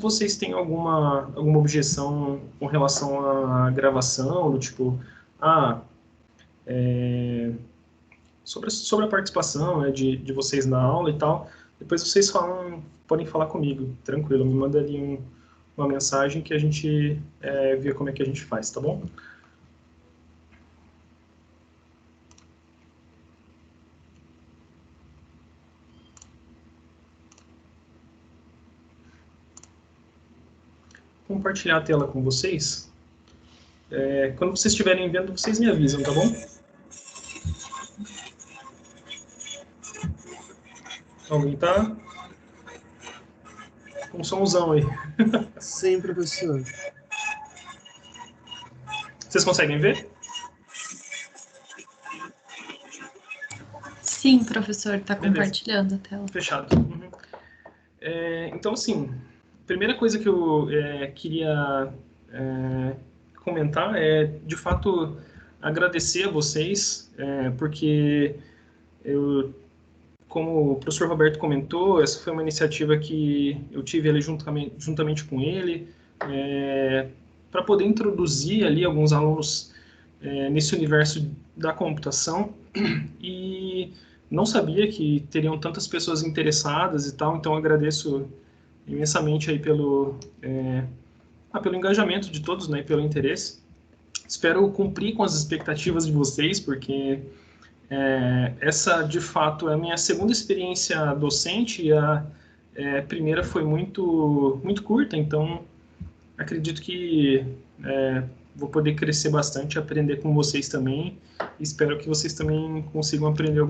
vocês têm alguma objeção com relação à gravação, do tipo, sobre a participação, né, de vocês na aula e tal, depois vocês podem falar comigo, tranquilo, me manda ali uma mensagem que a gente vê como é que a gente faz, tá bom? Compartilhar a tela com vocês. Quando vocês estiverem vendo, vocês me avisam, tá bom? Alguém tá com um somzão aí. Sim, professor. Vocês conseguem ver? Sim, professor, está compartilhando a tela. Fechado. Uhum. Então, assim, a primeira coisa que eu queria comentar é, de fato, agradecer a vocês, porque como o professor Roberto comentou, essa foi uma iniciativa que eu tive ali juntamente com ele, para poder introduzir ali alguns alunos nesse universo da computação, e não sabia que teriam tantas pessoas interessadas e tal, então agradeço imensamente aí pelo engajamento de todos, né, pelo interesse. Espero cumprir com as expectativas de vocês, porque essa, de fato, é a minha segunda experiência docente, e a primeira foi muito curta, então acredito que vou poder crescer bastante, aprender com vocês também, e espero que vocês também consigam aprender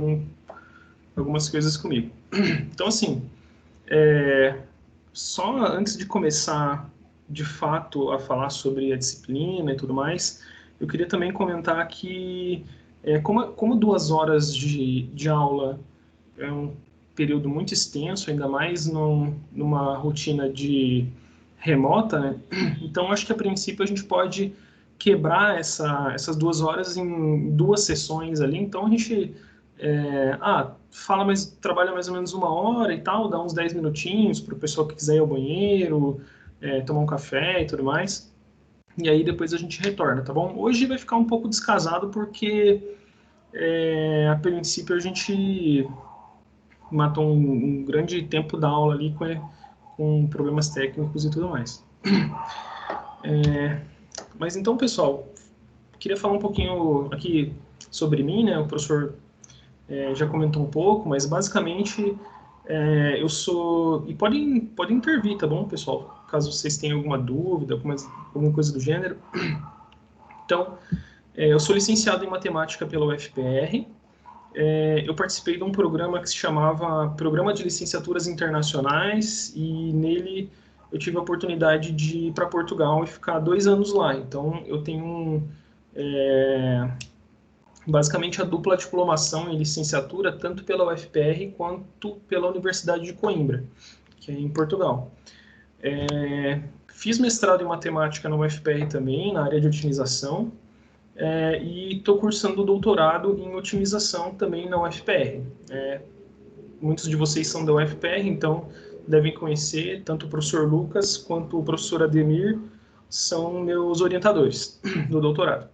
algumas coisas comigo. Então, assim, só antes de começar, de fato, a falar sobre a disciplina e tudo mais, eu queria também comentar que, como 2 horas de aula é um período muito extenso, ainda mais numa rotina de remota, né? Então, acho que a princípio a gente pode quebrar essas 2 horas em 2 sessões ali. Então, a gente trabalha mais ou menos 1 hora e tal, dá uns 10 minutinhos para o pessoal que quiser ir ao banheiro, tomar um café e tudo mais. E aí depois a gente retorna, tá bom? Hoje vai ficar um pouco descasado porque, a princípio, a gente matou um grande tempo da aula ali com problemas técnicos e tudo mais. Mas então, pessoal, queria falar um pouquinho aqui sobre mim, né? O professor já comentou um pouco, mas basicamente eu sou... E podem intervir, tá bom, pessoal? Caso vocês tenham alguma dúvida, alguma coisa do gênero. Então, eu sou licenciado em matemática pela UFPR. Eu participei de um programa que se chamava Programa de Licenciaturas Internacionais, e nele eu tive a oportunidade de ir para Portugal e ficar 2 anos lá. Então, eu tenho basicamente a dupla diplomação em licenciatura, tanto pela UFPR quanto pela Universidade de Coimbra, que é em Portugal. Fiz mestrado em matemática na UFPR também, na área de otimização, e estou cursando doutorado em otimização também na UFPR. Muitos de vocês são da UFPR, então devem conhecer, tanto o professor Lucas quanto o professor Ademir são meus orientadores do doutorado.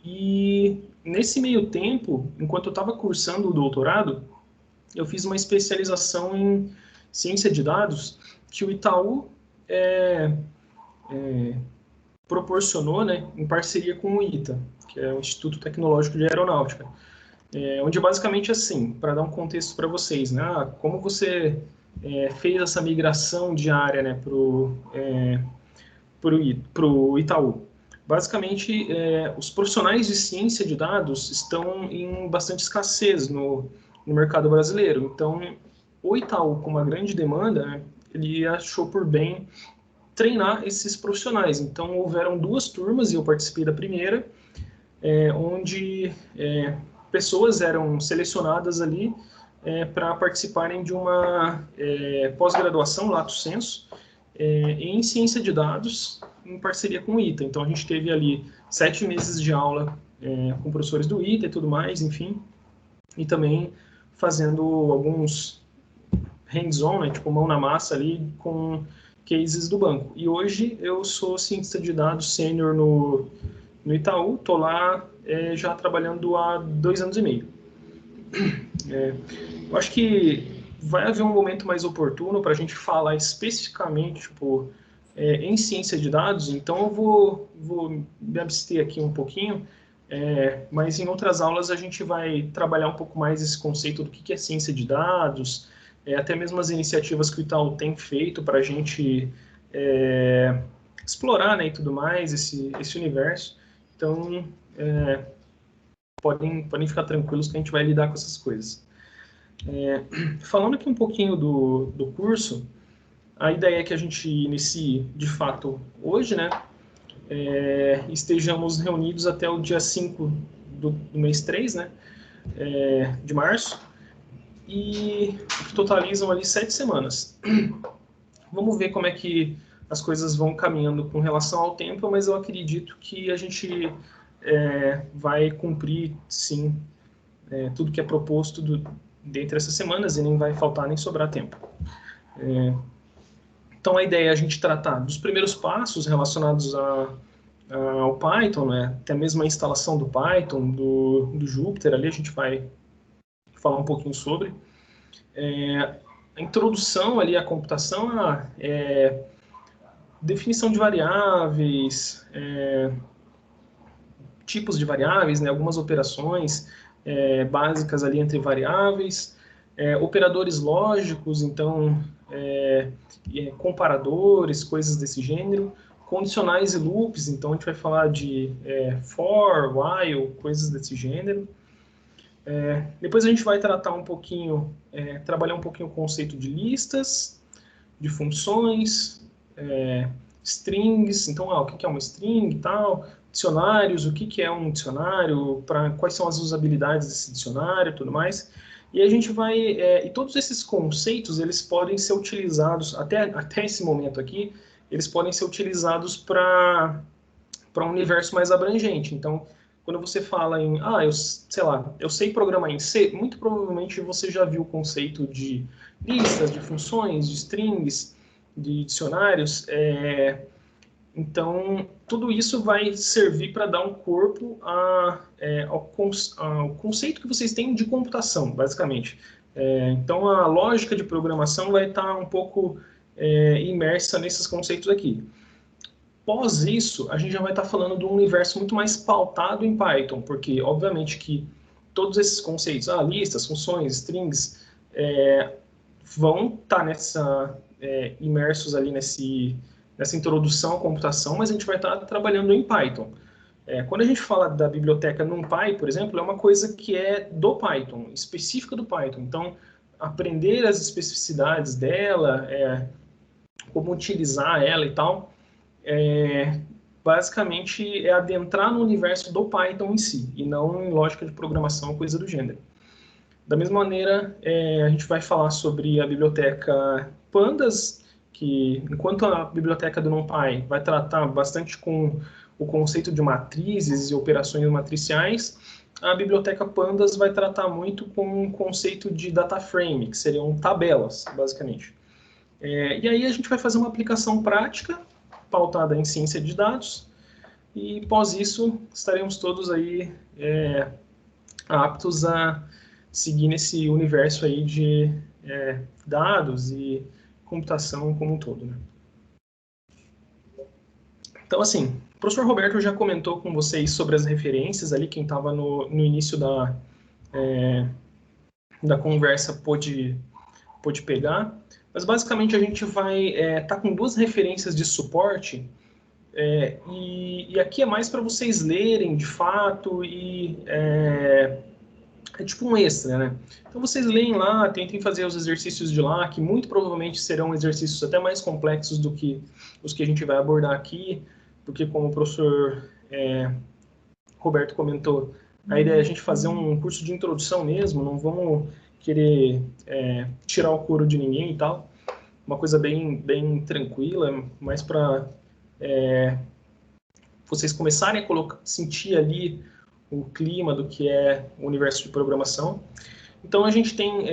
E nesse meio tempo, enquanto eu estava cursando o doutorado, eu fiz uma especialização em ciência de dados que o Itaú proporcionou, né, em parceria com o ITA, que é o Instituto Tecnológico de Aeronáutica, onde basicamente assim, para dar um contexto para vocês, né, como você fez essa migração diária, né, pro Itaú. Basicamente, os profissionais de ciência de dados estão em bastante escassez no mercado brasileiro. Então, o Itaú, com uma grande demanda, né, ele achou por bem treinar esses profissionais. Então, houveram 2 turmas, e eu participei da primeira, onde pessoas eram selecionadas ali para participarem de uma pós-graduação, lato sensu, em ciência de dados, em parceria com o ITA. Então, a gente teve ali 7 meses de aula com professores do ITA e tudo mais, enfim, e também fazendo alguns hands-on, né, tipo mão na massa ali com cases do banco. E hoje eu sou cientista de dados sênior no Itaú, estou lá já trabalhando há 2 anos e meio. Eu acho que vai haver um momento mais oportuno para a gente falar especificamente tipo, em ciência de dados, então eu vou me abster aqui um pouquinho, mas em outras aulas a gente vai trabalhar um pouco mais esse conceito do que é ciência de dados, até mesmo as iniciativas que o Itaú tem feito para a gente explorar, né, e tudo mais, esse universo. Então, podem ficar tranquilos que a gente vai lidar com essas coisas. Falando aqui um pouquinho do curso, a ideia é que a gente inicie, de fato, hoje, né? Estejamos reunidos até o dia 5 do mês 3, né? De março, e que totalizam ali 7 semanas. Vamos ver como é que as coisas vão caminhando com relação ao tempo, mas eu acredito que a gente vai cumprir, sim, tudo que é proposto dentre essas semanas e nem vai faltar nem sobrar tempo. Então, a ideia é a gente tratar dos primeiros passos relacionados ao Python, né? Até mesmo a instalação do Python, do Jupyter, ali a gente vai falar um pouquinho sobre. A introdução ali à computação, definição de variáveis, tipos de variáveis, né? Algumas operações básicas ali entre variáveis, operadores lógicos, então comparadores, coisas desse gênero, condicionais e loops, então a gente vai falar de for, while, coisas desse gênero. Depois a gente vai tratar um pouquinho, trabalhar um pouquinho o conceito de listas, de funções, strings, então o que é uma string e tal, dicionários, o que é um dicionário, quais são as usabilidades desse dicionário e tudo mais. E a gente vai, e todos esses conceitos, eles podem ser utilizados, até esse momento aqui, eles podem ser utilizados para um universo mais abrangente. Então, quando você fala em, eu sei programar em C, muito provavelmente você já viu o conceito de listas, de funções, de strings, de dicionários. Então, tudo isso vai servir para dar um corpo ao conceito que vocês têm de computação, basicamente. Então, a lógica de programação vai estar um pouco imersa nesses conceitos aqui. Após isso, a gente já vai estar falando de um universo muito mais pautado em Python, porque, obviamente, que todos esses conceitos, listas, funções, strings, vão estar imersos ali nessa introdução à computação, mas a gente vai estar trabalhando em Python. Quando a gente fala da biblioteca NumPy, por exemplo, é uma coisa que é do Python, específica do Python. Então, aprender as especificidades dela, como utilizar ela e tal, basicamente é adentrar no universo do Python em si, e não em lógica de programação, coisa do gênero. Da mesma maneira, a gente vai falar sobre a biblioteca Pandas, que enquanto a biblioteca do NumPy vai tratar bastante com o conceito de matrizes e operações matriciais, a biblioteca Pandas vai tratar muito com o conceito de data frame, que seriam tabelas, basicamente. E aí a gente vai fazer uma aplicação prática, pautada em ciência de dados, e após isso estaremos todos aí aptos a seguir nesse universo aí de dados e computação como um todo, né? Então, assim, o professor Roberto já comentou com vocês sobre as referências ali, quem estava no início da conversa pôde pegar, mas basicamente a gente vai estar com 2 referências de suporte, e aqui é mais para vocês lerem de fato, e é tipo um extra, né? Então vocês leem lá, tentem fazer os exercícios de lá, que muito provavelmente serão exercícios até mais complexos do que os que a gente vai abordar aqui, porque como o professor Roberto comentou, a ideia é a gente fazer um curso de introdução mesmo, não vamos querer tirar o couro de ninguém e tal, uma coisa bem tranquila, mais para vocês começarem a sentir ali o clima do que é o universo de programação. Então a gente tem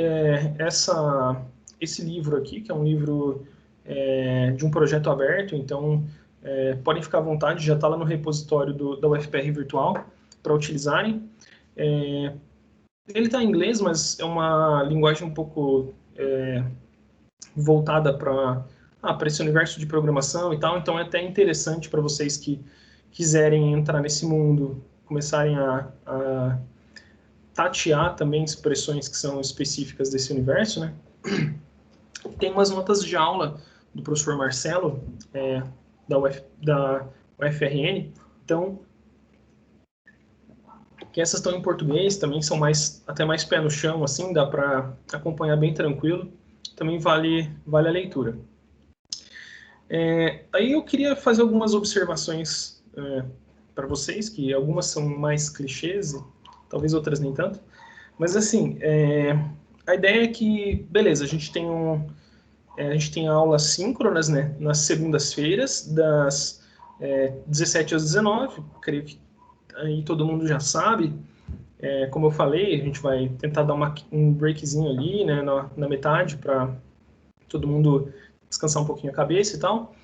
esse livro aqui, que é um livro de um projeto aberto, então podem ficar à vontade, já está lá no repositório da UFPR Virtual para utilizarem. Ele está em inglês, mas é uma linguagem um pouco voltada para esse universo de programação e tal, então é até interessante para vocês que quiserem entrar nesse mundo, começarem a tatear também expressões que são específicas desse universo, né? Tem umas notas de aula do professor Marcelo, da UFRN, então, que essas estão em português, também são até mais pé no chão, assim, dá para acompanhar bem tranquilo, também vale a leitura. Aí eu queria fazer algumas observações para vocês, que algumas são mais clichês, talvez outras nem tanto, mas assim, a ideia é que, beleza, a gente tem aulas síncronas, né, nas segundas-feiras, das 17 às 19, creio que aí todo mundo já sabe. Como eu falei, a gente vai tentar dar um breakzinho ali, né, na metade, para todo mundo descansar um pouquinho a cabeça e tal.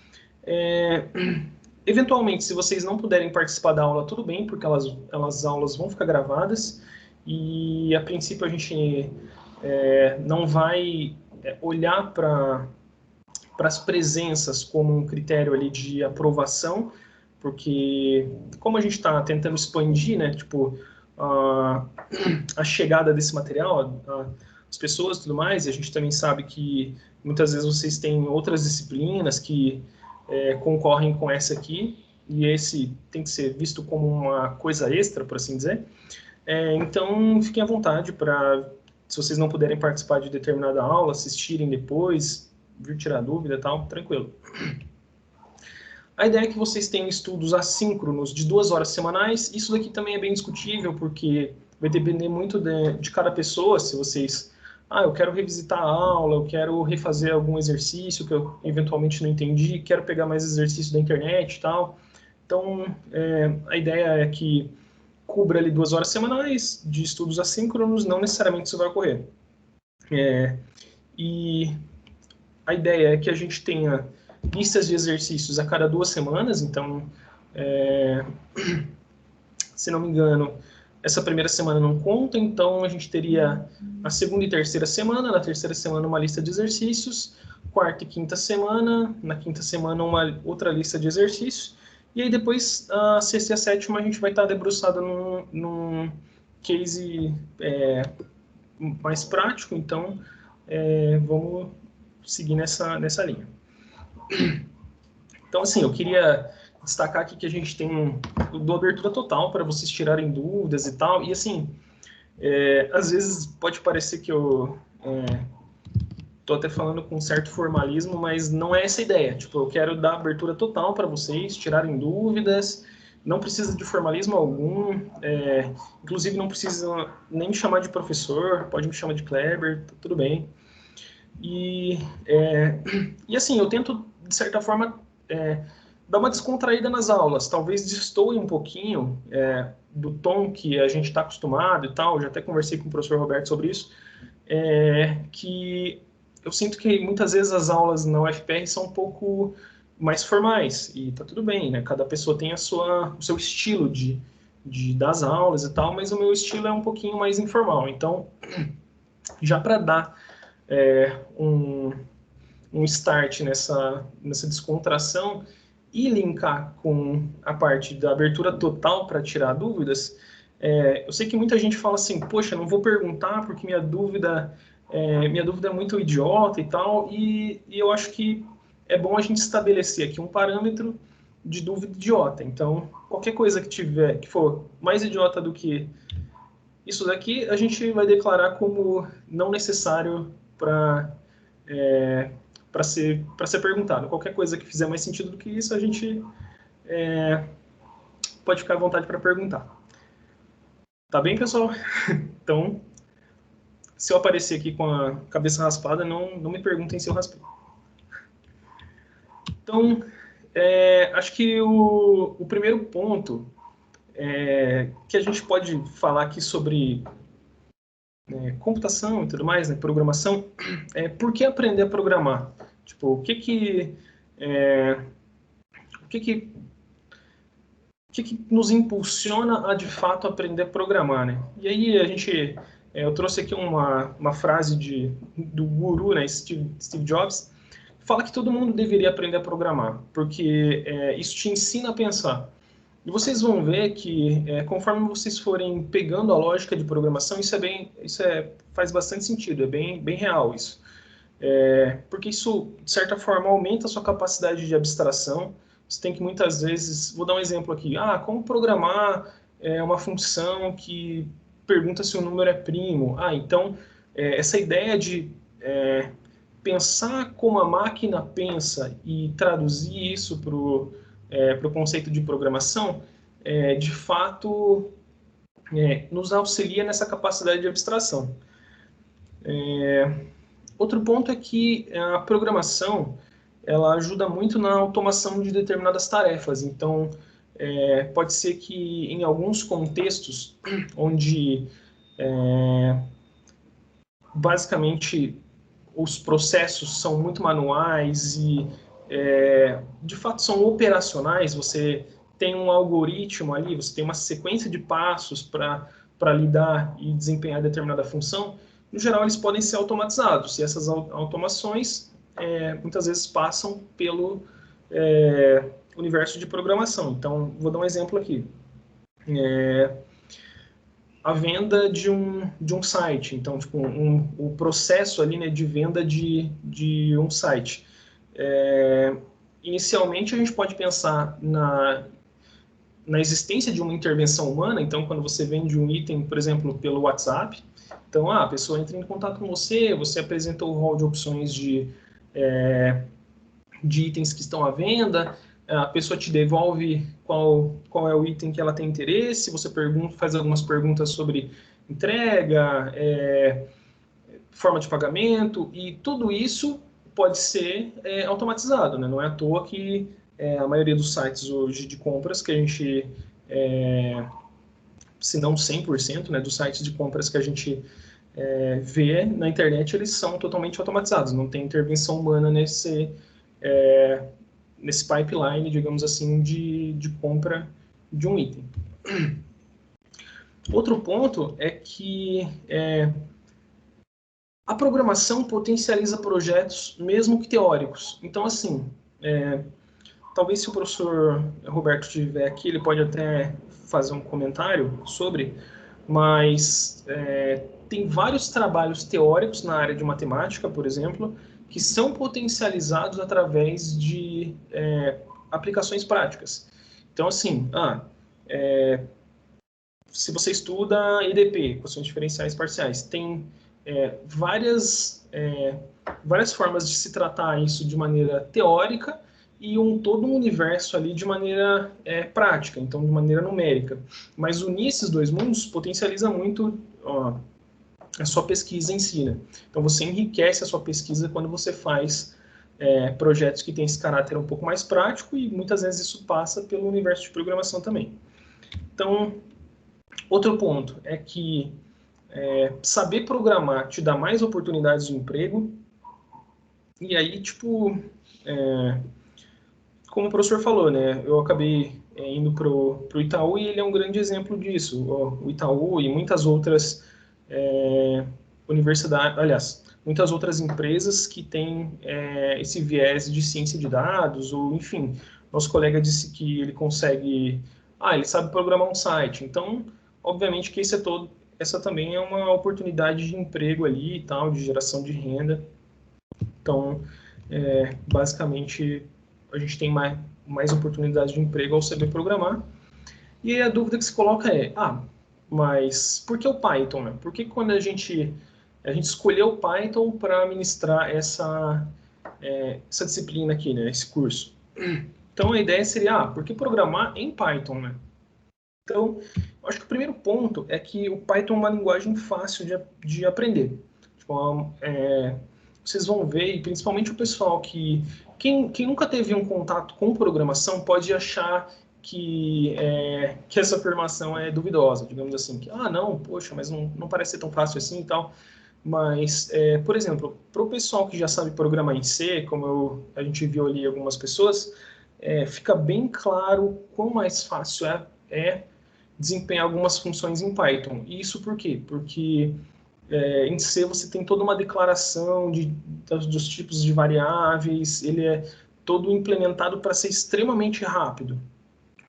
Eventualmente, se vocês não puderem participar da aula, tudo bem, porque as aulas vão ficar gravadas, e a princípio a gente não vai olhar para as presenças como um critério ali de aprovação, porque como a gente está tentando expandir, né, tipo, a chegada desse material, as pessoas e tudo mais, e a gente também sabe que muitas vezes vocês têm outras disciplinas que concorrem com essa aqui, e esse tem que ser visto como uma coisa extra, por assim dizer. Então, fiquem à vontade para, se vocês não puderem participar de determinada aula, assistirem depois, vir tirar dúvida e tal, tranquilo. A ideia é que vocês tenham estudos assíncronos de 2 horas semanais. Isso daqui também é bem discutível, porque vai depender muito de cada pessoa. Se vocês, eu quero revisitar a aula, eu quero refazer algum exercício que eu eventualmente não entendi, quero pegar mais exercício da internet e tal. Então, a ideia é que cubra ali 2 horas semanais de estudos assíncronos, não necessariamente isso vai ocorrer. E a ideia é que a gente tenha listas de exercícios a cada 2 semanas, então, se não me engano, essa primeira semana não conta, então a gente teria a segunda e terceira semana, na terceira semana uma lista de exercícios, quarta e quinta semana, na quinta semana uma outra lista de exercícios, e aí depois, a sexta e a sétima, a gente vai estar debruçado num case mais prático, então vamos seguir nessa linha. Então, assim, eu queria destacar aqui que a gente tem dou abertura total para vocês tirarem dúvidas e tal, e assim, às vezes pode parecer que eu estou até falando com certo formalismo, mas não é essa a ideia. Tipo, eu quero dar abertura total para vocês tirarem dúvidas, não precisa de formalismo algum, inclusive não precisa nem me chamar de professor, pode me chamar de Kleber, tá tudo bem. E assim, eu tento, de certa forma, dar uma descontraída nas aulas, talvez destoe um pouquinho do tom que a gente está acostumado e tal, já até conversei com o professor Roberto sobre isso, que eu sinto que muitas vezes as aulas na UFPR são um pouco mais formais, e tá tudo bem, né? Cada pessoa tem o seu estilo das aulas e tal, mas o meu estilo é um pouquinho mais informal, então, já para dar um start nessa descontração e linkar com a parte da abertura total para tirar dúvidas, eu sei que muita gente fala assim, poxa, não vou perguntar porque minha dúvida é muito idiota e tal, e eu acho que é bom a gente estabelecer aqui um parâmetro de dúvida idiota. Então, qualquer coisa que for mais idiota do que isso daqui, a gente vai declarar como não necessário para ser perguntado. Qualquer coisa que fizer mais sentido do que isso, a gente pode ficar à vontade para perguntar. Tá bem, pessoal? Então, se eu aparecer aqui com a cabeça raspada, não me perguntem se eu raspei. Então, acho que o primeiro ponto que a gente pode falar aqui sobre computação e tudo mais, né, programação, por que aprender a programar? Tipo, o que nos impulsiona a, de fato, aprender a programar, né? E aí eu trouxe aqui uma frase do guru, né, Steve Jobs, que fala que todo mundo deveria aprender a programar, porque isso te ensina a pensar. E vocês vão ver que, conforme vocês forem pegando a lógica de programação, faz bastante sentido, é bem real isso. Porque isso, de certa forma, aumenta a sua capacidade de abstração. Você tem que, muitas vezes, vou dar um exemplo aqui, como programar uma função que pergunta se o número é primo. Então, essa ideia de pensar como a máquina pensa e traduzir isso para o conceito de programação, de fato, nos auxilia nessa capacidade de abstração. Outro ponto é que a programação ela ajuda muito na automação de determinadas tarefas. Então, pode ser que em alguns contextos onde basicamente os processos são muito manuais e de fato são operacionais, você tem um algoritmo ali, você tem uma sequência de passos para lidar e desempenhar determinada função, no geral eles podem ser automatizados, e essas automações muitas vezes passam pelo universo de programação. Então, vou dar um exemplo aqui. A venda de um site, então, tipo, o processo ali, né, de venda de um site. Inicialmente, a gente pode pensar na existência de uma intervenção humana. Então, quando você vende um item, por exemplo, pelo WhatsApp, então, a pessoa entra em contato com você, você apresenta o rol de opções de itens que estão à venda, a pessoa te devolve qual é o item que ela tem interesse, você faz algumas perguntas sobre entrega, forma de pagamento, e tudo isso pode ser automatizado, né? Não é à toa que a maioria dos sites hoje de compras que a gente, se não 100%, né, dos sites de compras que a gente vê na internet, eles são totalmente automatizados, não tem intervenção humana nesse pipeline, digamos assim, de compra de um item. Outro ponto é que a programação potencializa projetos, mesmo que teóricos. Então, assim, talvez se o professor Roberto estiver aqui, ele pode até fazer um comentário sobre, mas tem vários trabalhos teóricos na área de matemática, por exemplo, que são potencializados através de aplicações práticas. Então, assim, se você estuda EDP, equações diferenciais parciais, tem várias formas de se tratar isso de maneira teórica e todo um universo ali de maneira prática, então de maneira numérica. Mas unir esses dois mundos potencializa muito a sua pesquisa em si, né? Então você enriquece a sua pesquisa quando você faz projetos que têm esse caráter um pouco mais prático, e muitas vezes isso passa pelo universo de programação também. Então, outro ponto é que saber programar te dá mais oportunidades de emprego, e aí, tipo, como o professor falou, né, eu acabei indo pro Itaú, e ele é um grande exemplo disso. O Itaú e muitas outras universidades, aliás, muitas outras empresas que têm esse viés de ciência de dados, ou enfim, nosso colega disse que ele consegue, ele sabe programar um site. Então, obviamente que essa também é uma oportunidade de emprego ali e tal, de geração de renda. Então, basicamente, a gente tem mais oportunidades de emprego ao saber programar. E aí a dúvida que se coloca é, mas por que o Python, né? Por que quando a gente escolheu o Python para ministrar essa disciplina aqui, né? Esse curso? Então a ideia seria, por que programar em Python, né? Então, eu acho que o primeiro ponto é que o Python é uma linguagem fácil de aprender. Tipo, vocês vão ver, e principalmente o pessoal quem nunca teve um contato com programação pode achar que essa afirmação é duvidosa, digamos assim, que, não, poxa, mas não parece ser tão fácil assim e tal. Mas, por exemplo, para o pessoal que já sabe programar em C, como a gente viu ali algumas pessoas, fica bem claro quão mais fácil é desempenhar algumas funções em Python. E isso por quê? Porque em C você tem toda uma declaração dos tipos de variáveis, ele é todo implementado para ser extremamente rápido.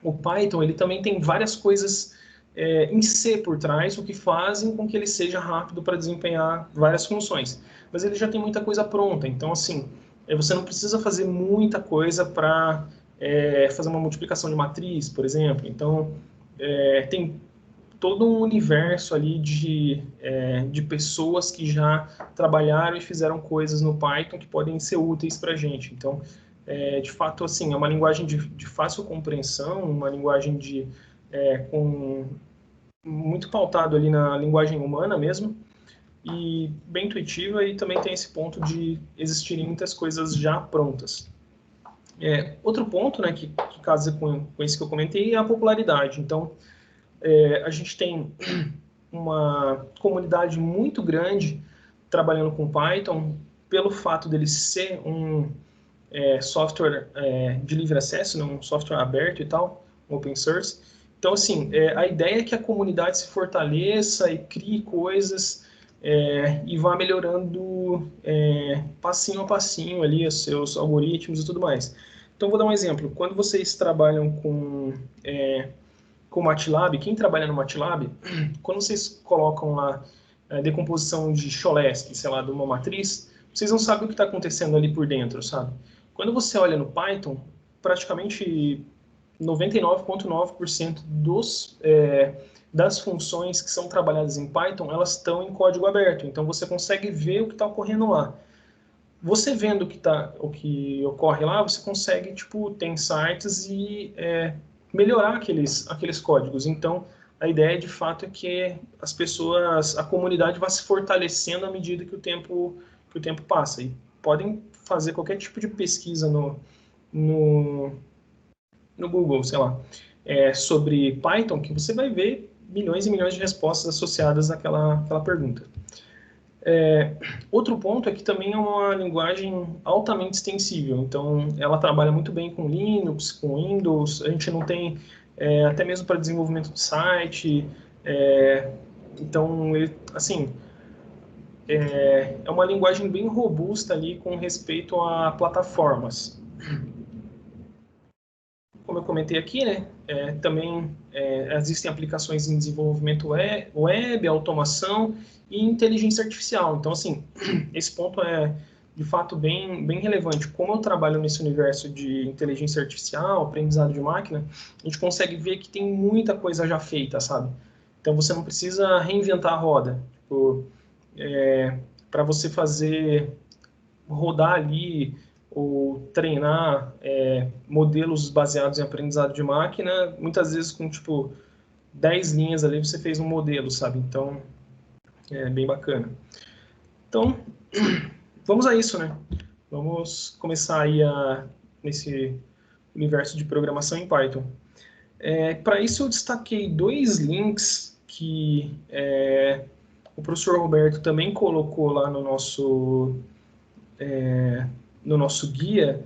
O Python ele também tem várias coisas em C por trás, o que fazem com que ele seja rápido para desempenhar várias funções. Mas ele já tem muita coisa pronta, então assim, você não precisa fazer muita coisa para fazer uma multiplicação de matriz, por exemplo. Então, tem todo um universo ali de pessoas que já trabalharam e fizeram coisas no Python que podem ser úteis para a gente. Então, de fato, assim, é uma linguagem de fácil compreensão, uma linguagem muito pautado ali na linguagem humana mesmo, e bem intuitiva, e também tem esse ponto de existirem muitas coisas já prontas. Outro ponto, né, que casa com esse que eu comentei, é a popularidade. Então, a gente tem uma comunidade muito grande trabalhando com Python, pelo fato dele ser um software de livre acesso, né, um software aberto e tal, open source. Então, assim, a ideia é que a comunidade se fortaleça e crie coisas e vá melhorando passinho a passinho ali os seus algoritmos e tudo mais. Então, vou dar um exemplo. Quando vocês trabalham com MATLAB, quem trabalha no MATLAB, quando vocês colocam lá a decomposição de Cholesky, sei lá, de uma matriz, vocês não sabem o que está acontecendo ali por dentro, sabe? Quando você olha no Python, praticamente 99,9% das funções que são trabalhadas em Python, elas estão em código aberto. Então, você consegue ver o que está ocorrendo lá. Você vendo o que ocorre lá, você consegue, tipo, ter insights e melhorar aqueles códigos. Então, a ideia, de fato, é que a comunidade vá se fortalecendo à medida que o tempo passa. E podem fazer qualquer tipo de pesquisa no Google, sei lá, sobre Python, que você vai ver milhões e milhões de respostas associadas àquela pergunta. Outro ponto é que também é uma linguagem altamente extensível, então ela trabalha muito bem com Linux, com Windows, a gente não tem até mesmo para desenvolvimento de site, então, assim, é uma linguagem bem robusta ali com respeito a plataformas. Como eu comentei aqui, né, também existem aplicações em desenvolvimento web, automação e inteligência artificial. Então, assim, esse ponto é, de fato, bem, bem relevante. Como eu trabalho nesse universo de inteligência artificial, aprendizado de máquina, a gente consegue ver que tem muita coisa já feita, sabe? Então, você não precisa reinventar a roda. Tipo, para você rodar ali ou treinar modelos baseados em aprendizado de máquina, muitas vezes com, tipo, 10 linhas ali você fez um modelo, sabe? Então, é bem bacana. Então, vamos a isso, né? Vamos começar aí nesse universo de programação em Python. Para isso, eu destaquei 2 links que o professor Roberto também colocou lá no nosso guia,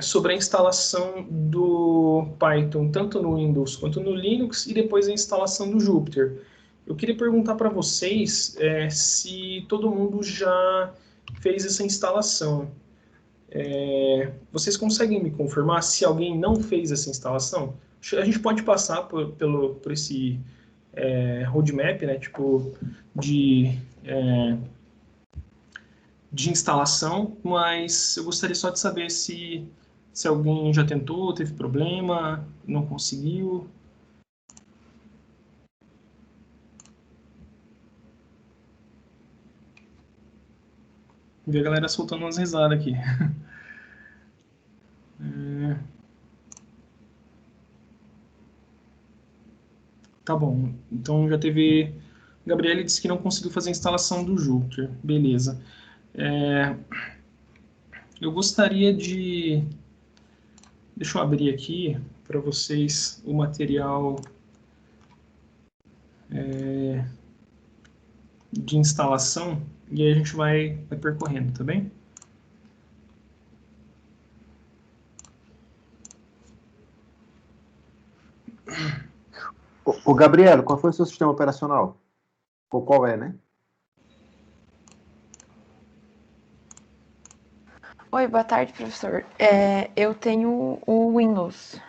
sobre a instalação do Python, tanto no Windows quanto no Linux, e depois a instalação do Jupyter. Eu queria perguntar para vocês se todo mundo já fez essa instalação. Vocês conseguem me confirmar se alguém não fez essa instalação? A gente pode passar por esse roadmap, né, tipo, de instalação, mas eu gostaria só de saber se alguém já tentou, teve problema, não conseguiu. Vi a galera soltando umas risadas aqui. Tá bom, então já teve... Gabriele disse que não conseguiu fazer a instalação do Jupyter, beleza. Eu gostaria de... Deixa eu abrir aqui para vocês o material de instalação e aí a gente vai percorrendo, tá bem? Ô, Gabriel, qual foi o seu sistema operacional? Qual é, né? Oi, boa tarde, professor. Eu tenho o Windows.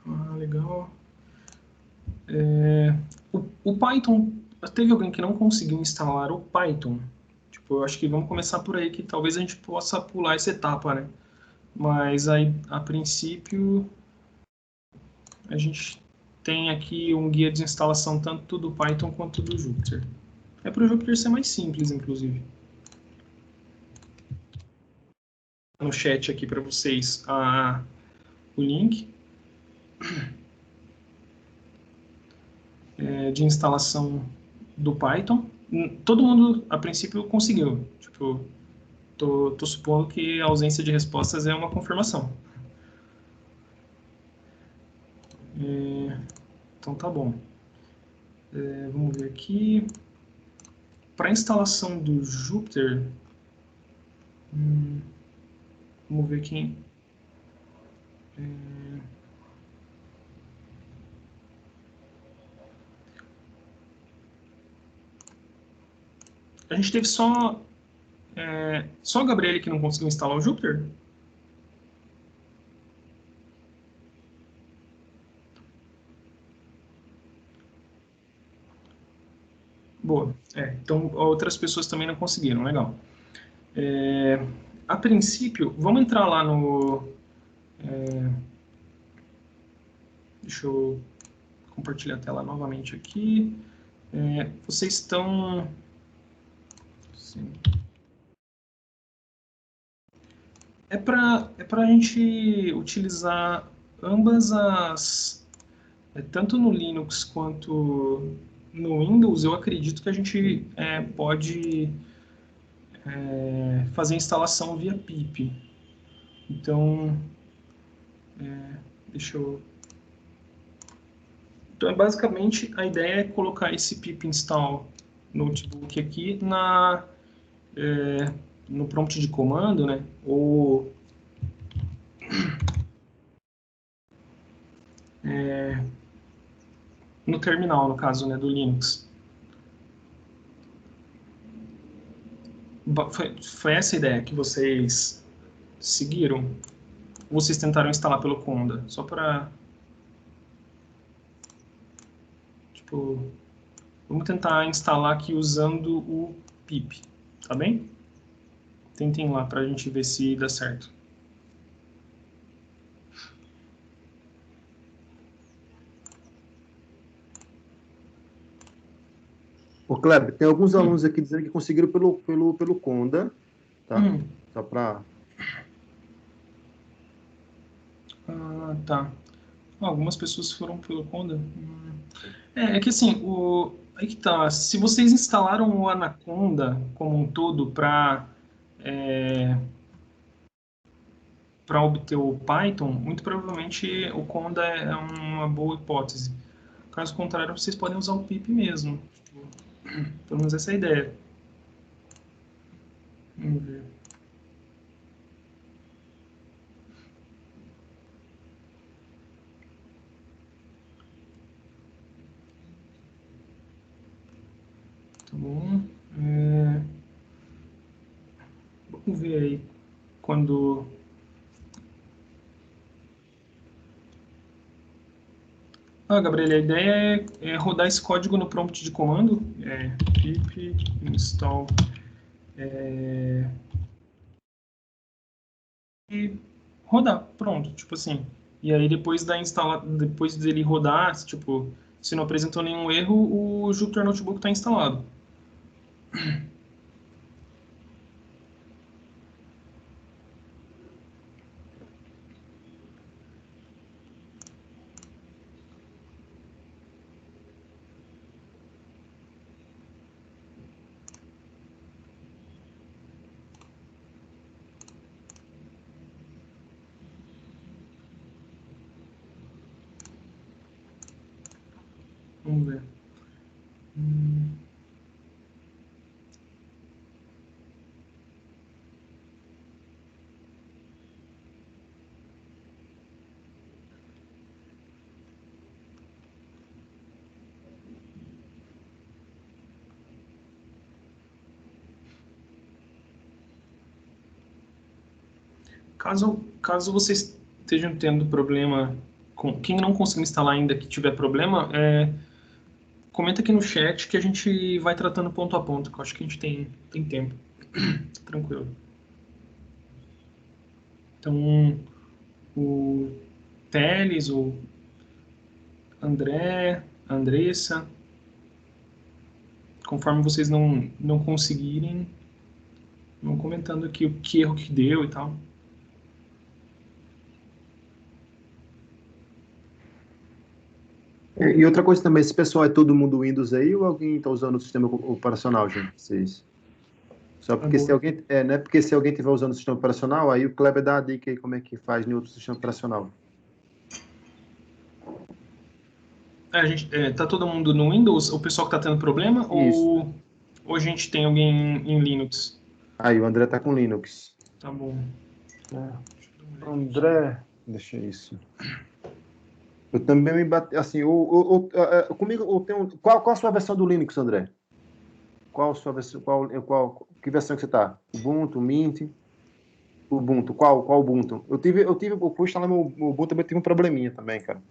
Ah, legal. O Python, teve alguém que não conseguiu instalar o Python? Tipo, eu acho que vamos começar por aí, que talvez a gente possa pular essa etapa, né? Mas aí, a princípio, a gente tem aqui um guia de instalação tanto do Python quanto do Jupyter. É para o Jupyter ser mais simples, inclusive. No chat aqui para vocês o link de instalação do Python. Todo mundo, a princípio, conseguiu. Tipo, tô supondo que a ausência de respostas é uma confirmação. Então tá bom. Vamos ver aqui. Para a instalação do Jupyter, vamos ver quem. A gente teve só a Gabriele que não conseguiu instalar o Jupyter? Boa. Então, outras pessoas também não conseguiram. Legal. A princípio, vamos entrar lá no... deixa eu compartilhar a tela novamente aqui. Vocês estão... Sim. É para a gente utilizar ambas as... tanto no Linux quanto no Windows, eu acredito que a gente pode fazer a instalação via pip. Então, deixa eu... Então, basicamente, a ideia é colocar esse pip install notebook aqui no prompt de comando, né? Ou no terminal, no caso, né, do Linux. Foi essa a ideia que vocês seguiram? Ou vocês tentaram instalar pelo Conda? Só para... Tipo, vamos tentar instalar aqui usando o pip, tá bem? Tentem lá para a gente ver se dá certo. Ô, Kleber, tem alguns alunos aqui dizendo que conseguiram pelo Conda, tá? Só para... Ah, tá. Algumas pessoas foram pelo Conda. É que assim, aí que tá. Se vocês instalaram o Anaconda como um todo para obter o Python, muito provavelmente o Conda é uma boa hipótese. Caso contrário, vocês podem usar o pip mesmo. Tipo, pelo menos essa é a ideia. Vamos ver. Tá bom. Vamos ver aí quando... Gabriela, a ideia é rodar esse código no prompt de comando. Pip install e rodar, pronto, tipo assim. E aí depois dele rodar, tipo, se não apresentou nenhum erro, o Jupyter Notebook está instalado. Vamos ver. Caso vocês estejam tendo problema com quem não conseguiu instalar ainda, que tiver problema, comenta aqui no chat que a gente vai tratando ponto a ponto, que eu acho que a gente tem tempo. Tranquilo. Então, o Teles, o André, a Andressa, conforme vocês não conseguirem, vão comentando aqui o que erro que deu e tal. E outra coisa também, esse pessoal é todo mundo Windows aí ou alguém está usando o sistema operacional, gente? Vocês? Só porque se alguém, né? Porque se alguém estiver usando o sistema operacional, aí o Kleber dá a dica aí como é que faz em outro sistema operacional. Tá todo mundo no Windows? O pessoal que está tendo problema? Ou a gente tem alguém em Linux? Aí, o André tá com Linux. Tá bom. André, deixa isso. Eu também me bati, assim, comigo, eu tenho, qual a sua versão do Linux, André? Qual a sua versão, que versão que você tá? Ubuntu, Mint? Ubuntu, qual Ubuntu? Eu fui instalar meu Ubuntu, também tive um probleminha também, cara.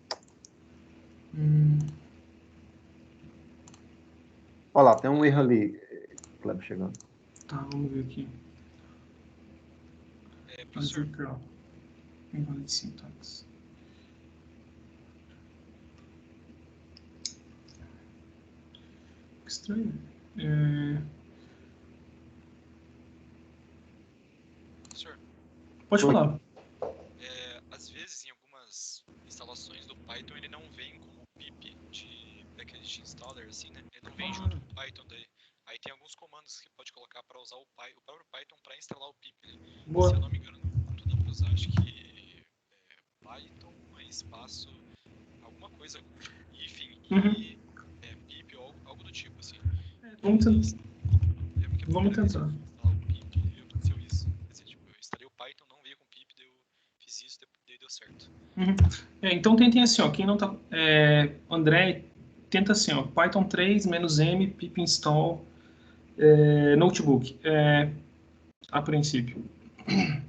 Olha lá, tem um erro ali, Kleber chegando. Tá, vamos ver aqui. Professor. Invalid sintaxe. Que estranho. Professor. Pode falar. Às vezes, em algumas instalações do Python, ele não vem como pip de package installer, assim, né? Ele não vem junto com o Python daí. Aí tem alguns comandos que pode colocar para usar o próprio Python para instalar o pip, né? Se eu não me engano, não dá para usar, acho que Python, espaço, alguma coisa, hífen, pip ou algo do tipo, assim. Vamos tentar. Aconteceu isso. Tipo, eu instalei o Python, não veio com pip, daí eu fiz isso, daí deu certo. Então tentem assim, ó, quem não tá... André, tenta assim, ó, Python 3, -m, pip install, notebook, a princípio.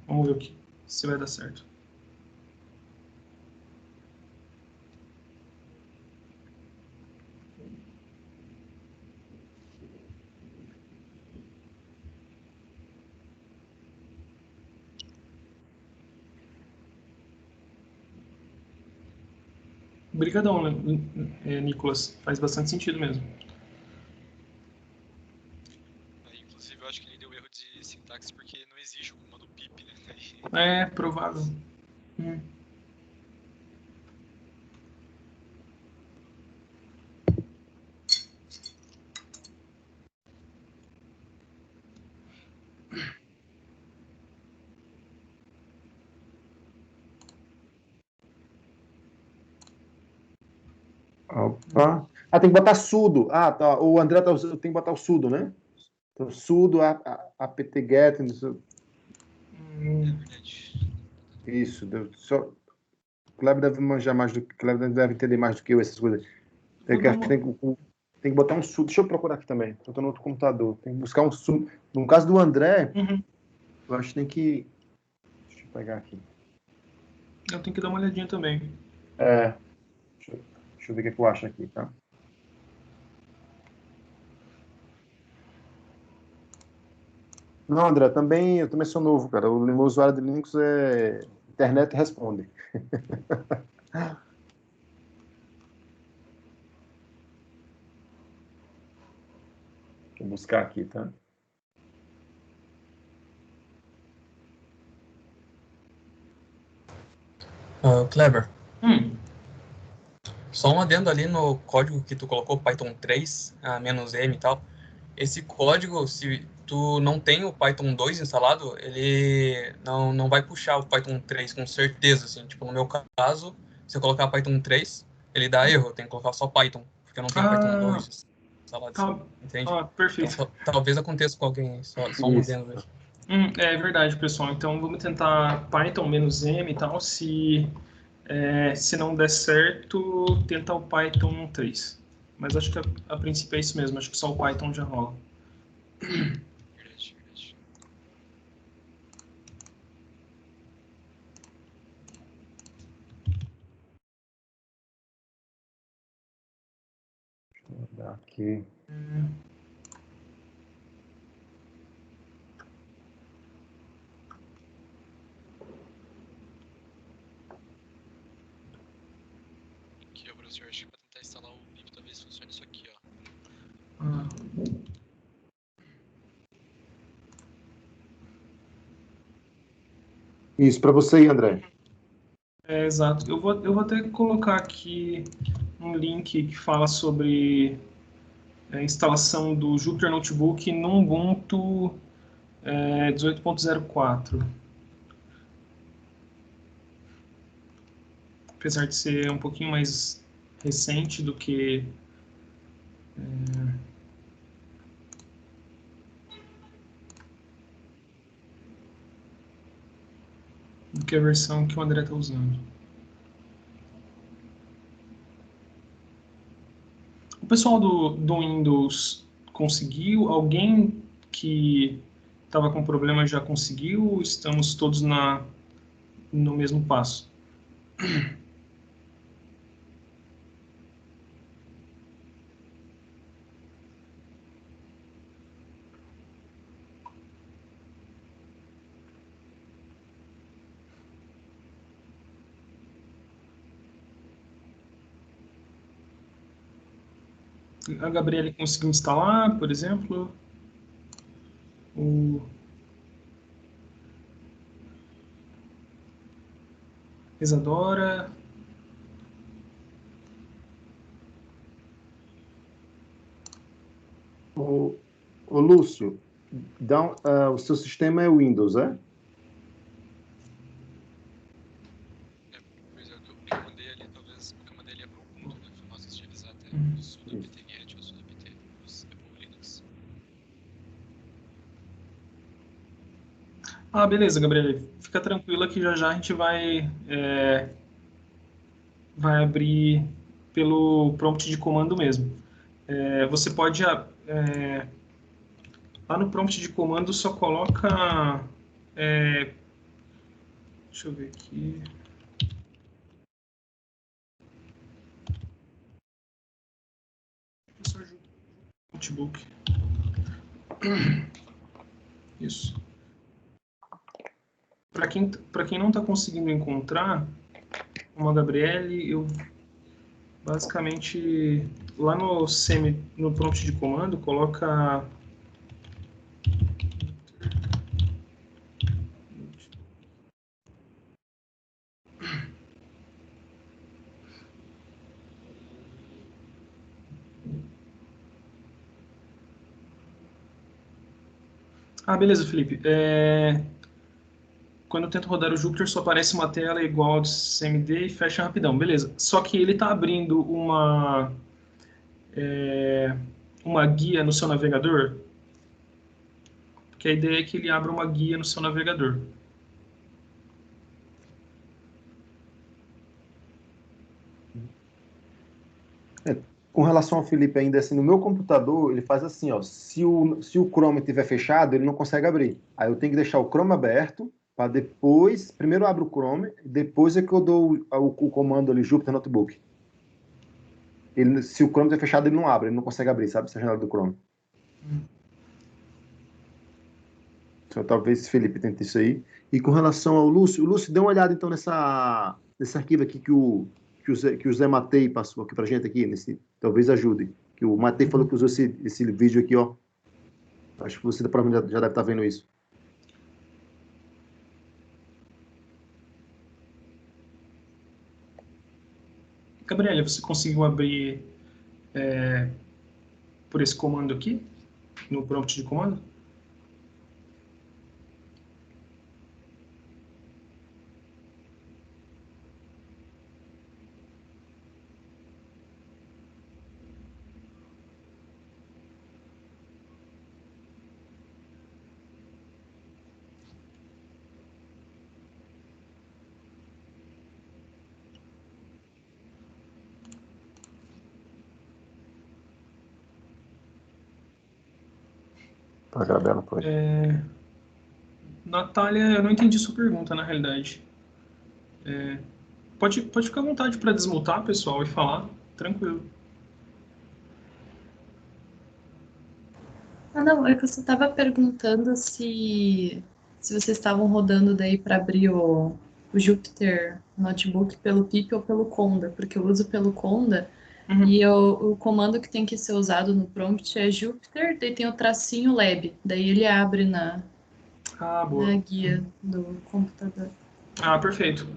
Vamos ver aqui, se vai dar certo. Obrigadão, Nicolas. Faz bastante sentido mesmo. Inclusive, eu acho que ele deu erro de sintaxe porque não existe o comando pip, né? É, provável. Opa. Tem que botar sudo. Tá. O André tem que botar o sudo, né? Então, sudo apt-get. É verdade. Isso. O Kleber deve manjar mais do que... Kleber deve entender mais do que eu essas coisas. Tem que botar um sudo. Deixa eu procurar aqui também. Eu tô no outro computador. Tem que buscar um sudo. No caso do André, eu acho que tem que... Deixa eu pegar aqui. Eu tenho que dar uma olhadinha também. Deixa eu ver o que eu acho aqui, tá? Não, André, eu também sou novo, cara. O meu usuário de Linux é internet responde. Vou buscar aqui, tá? Kleber. Só um adendo ali no código que tu colocou, Python 3, -m e tal. Esse código, se tu não tem o Python 2 instalado, ele não vai puxar o Python 3 com certeza, assim. Tipo, no meu caso, se eu colocar Python 3, ele dá erro, eu tenho que colocar só Python. porque eu não tenho Python Ah, 2 instalado, tá. entende? Ah, perfeito. Então, talvez aconteça com alguém, só um Isso. adendo aí. É verdade, pessoal. Então vamos tentar Python -m e tal. Se não der certo, tenta o Python 3. Mas acho que a princípio é isso mesmo. Acho que só o Python já rola. Verdade, verdade. Vou dar aqui. Aqui, ó, professor, acho que pra tentar instalar o pip talvez funcione isso aqui, ó. Ah, Isso, para você aí, André. exato. Eu vou até colocar aqui um link que fala sobre a instalação do Jupyter Notebook no Ubuntu 18.04. Apesar de ser um pouquinho mais recente do que a versão que o André está usando. O pessoal do Windows conseguiu? Alguém que estava com problema já conseguiu? Estamos todos no mesmo passo? A Gabriele conseguiu instalar, por exemplo? O Isadora? Ô Lúcio, o seu sistema é Windows, é? Pois é, o que eu mandei ali, talvez o que eu mandei ali é pro Ubuntu, né? Foi fácil de revisar até. Sudo apt-get ou sudo apt Apple Linux. Ah, beleza, Gabriele. Fica tranquila que já já a gente vai abrir pelo prompt de comando mesmo. Você pode, lá no prompt de comando, só coloca. Deixa eu ver aqui. Professor Ju, notebook. Isso. Para quem não está conseguindo encontrar, como a Gabriele, eu basicamente lá no prompt de comando coloca beleza, Felipe. Quando eu tento rodar o Jupyter, só aparece uma tela igual ao do CMD e fecha rapidão. Beleza. Só que ele está abrindo uma guia no seu navegador, porque a ideia é que ele abra uma guia no seu navegador. Com relação ao Felipe ainda, assim, no meu computador, ele faz assim, ó, se o Chrome estiver fechado, ele não consegue abrir. Aí eu tenho que deixar o Chrome aberto, para depois, primeiro eu abro o Chrome, depois é que eu dou o comando ali, Jupyter Notebook. Se o Chrome estiver fechado, ele não abre, ele não consegue abrir, sabe, essa janela do Chrome. Então, talvez Felipe tente isso aí. E com relação ao Lúcio, dê uma olhada então nesse arquivo aqui que o Zé Matei passou aqui pra gente aqui, talvez ajude. Que o Matei falou que usou esse vídeo aqui, ó. Acho que você provavelmente já deve estar vendo isso. Gabriela, você conseguiu abrir por esse comando aqui, no prompt de comando? Para Gabriela, foi. Natália, eu não entendi sua pergunta, na realidade. Pode ficar à vontade para desmutar, pessoal, e falar. Tranquilo. Ah, não, é que você estava perguntando se vocês estavam rodando daí para abrir o Jupyter Notebook pelo pip ou pelo Conda, porque eu uso pelo Conda Uhum. e o comando que tem que ser usado no prompt é Jupyter, daí tem o tracinho lab, daí ele abre na Boa. guia do computador. Perfeito.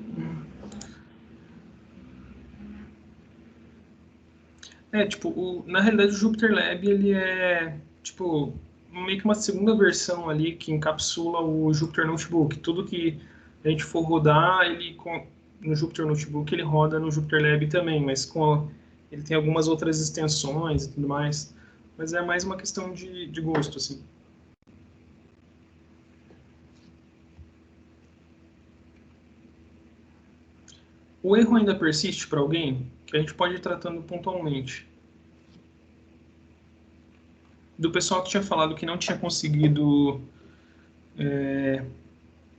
Tipo, na realidade o Jupyter Lab, ele é, tipo, meio que uma segunda versão ali que encapsula o Jupyter Notebook. Tudo que a gente for rodar, no Jupyter Notebook, ele roda no Jupyter Lab também, mas ele tem algumas outras extensões e tudo mais. Mas é mais uma questão de gosto, assim. O erro ainda persiste para alguém? Que a gente pode ir tratando pontualmente. Do pessoal que tinha falado que não tinha conseguido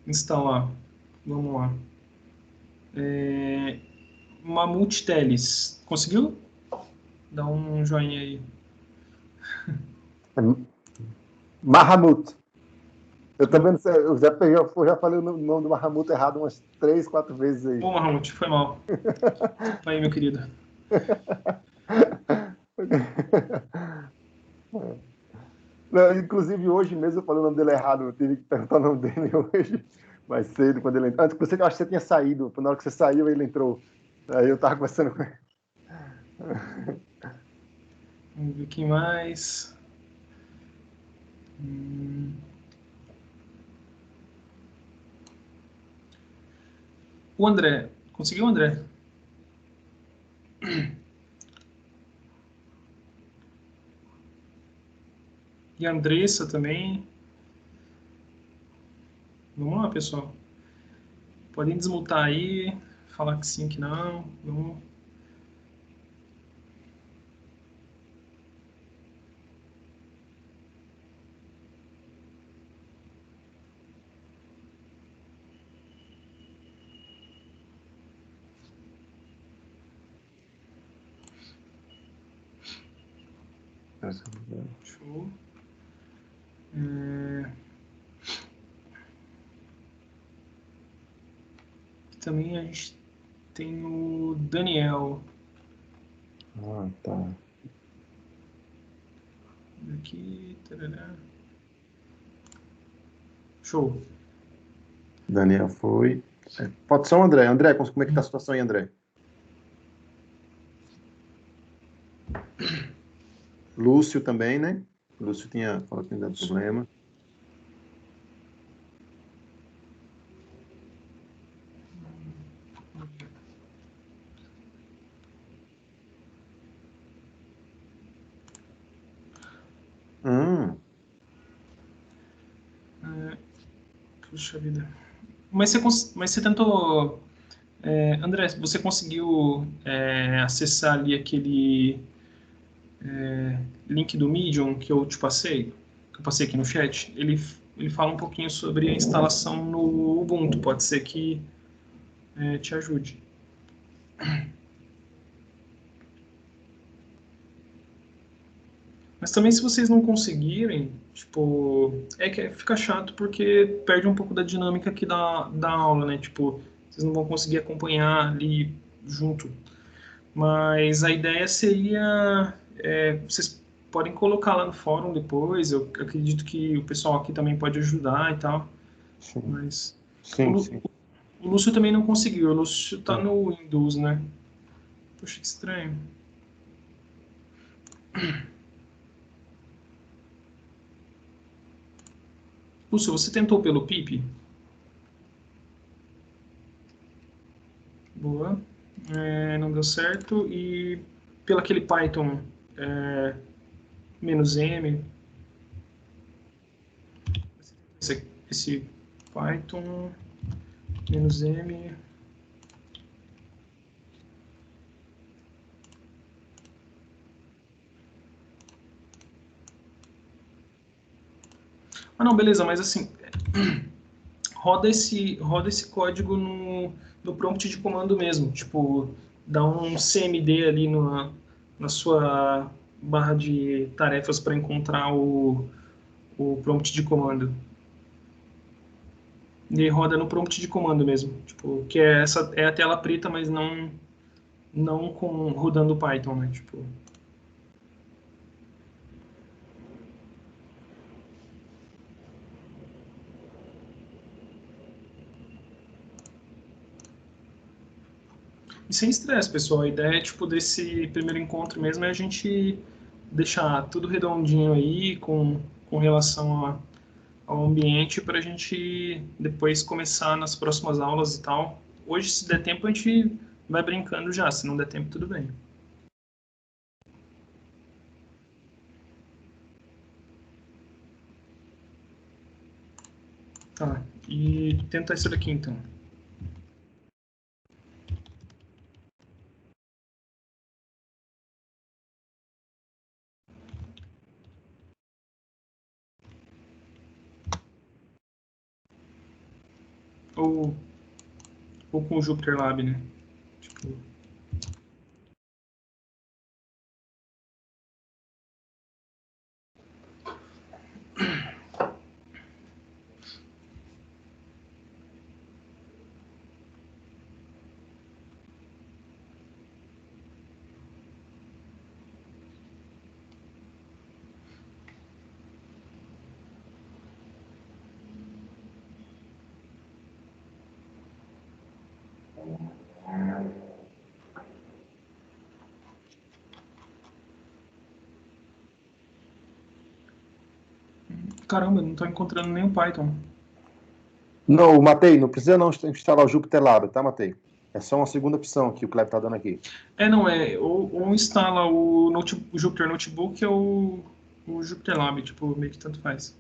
instalar. Vamos lá. Mamute Teles. Conseguiu? Dá um joinha aí. Mahamut. Eu também não sei, eu já falei o nome do Mahamut errado umas 3, 4 vezes aí. Ô, Mahamute, foi mal. Aí, meu querido. Não, inclusive, hoje mesmo eu falei o nome dele errado, eu tive que perguntar o nome dele hoje, mais cedo, quando ele entrou. Antes, eu acho que você tinha saído, na hora que você saiu, ele entrou. Aí eu tava conversando com ele. Vamos ver quem mais. O André. Conseguiu, André? E a Andressa também. Vamos lá, pessoal. Podem desmutar aí, falar que sim, que não. Vamos. Show. Também a gente tem o Daniel. Tá. Aqui. Tarará. Show. Daniel foi. Pode ser o André. André, como é que tá a situação aí, André? Lúcio também, né? Lúcio falou que tinha dado problema. Puxa vida. Mas você tentou. André, você conseguiu acessar ali aquele link do Medium que eu te passei? Que eu passei aqui no chat? Ele fala um pouquinho sobre a instalação no Ubuntu. Pode ser que te ajude. Mas também se vocês não conseguirem, tipo, que fica chato porque perde um pouco da dinâmica aqui da aula, né? Tipo, vocês não vão conseguir acompanhar ali junto. Mas a ideia seria, vocês podem colocar lá no fórum depois, eu acredito que o pessoal aqui também pode ajudar e tal, Sim, mas sim. Sim. o Lúcio também não conseguiu, o Lúcio tá no Windows, né? Poxa, que estranho. Lúcio, você tentou pelo PIP? Boa. Não deu certo. E pelo aquele Python "-m", esse Python "-m". Ah, não, beleza, mas assim, roda esse código no prompt de comando mesmo. Tipo, dá um CMD ali na sua barra de tarefas para encontrar o prompt de comando. E aí roda no prompt de comando mesmo. Tipo, que é a tela preta, mas não com rodando Python, né? Tipo. E sem estresse, pessoal. A ideia, tipo, desse primeiro encontro mesmo é a gente deixar tudo redondinho aí com relação ao ambiente para a gente depois começar nas próximas aulas e tal. Hoje, se der tempo, a gente vai brincando já. Se não der tempo, tudo bem. Tá. E tenta isso daqui, então. Ou com o Jupyter Lab, né? Tipo, caramba, não tô encontrando nem o Python. Não, Matei, não precisa não instalar o Jupyter Lab, tá, Matei? É só uma segunda opção que o Kleber tá dando aqui. Não, ou instala o Jupyter Notebook ou o Jupyter Lab, tipo, meio que tanto faz.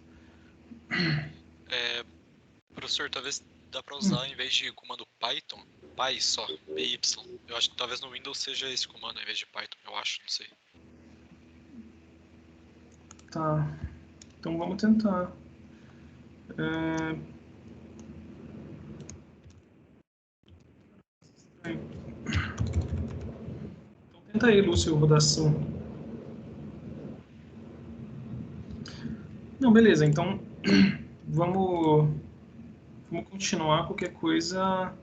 Professor, talvez dá para usar em vez de comando Python, Py só, PY. Eu acho que talvez no Windows seja esse comando em vez de Python, eu acho, não sei. Tá, então vamos tentar. Então tenta aí, Lúcio, rodar assim. Não, beleza, então vamos continuar. Qualquer coisa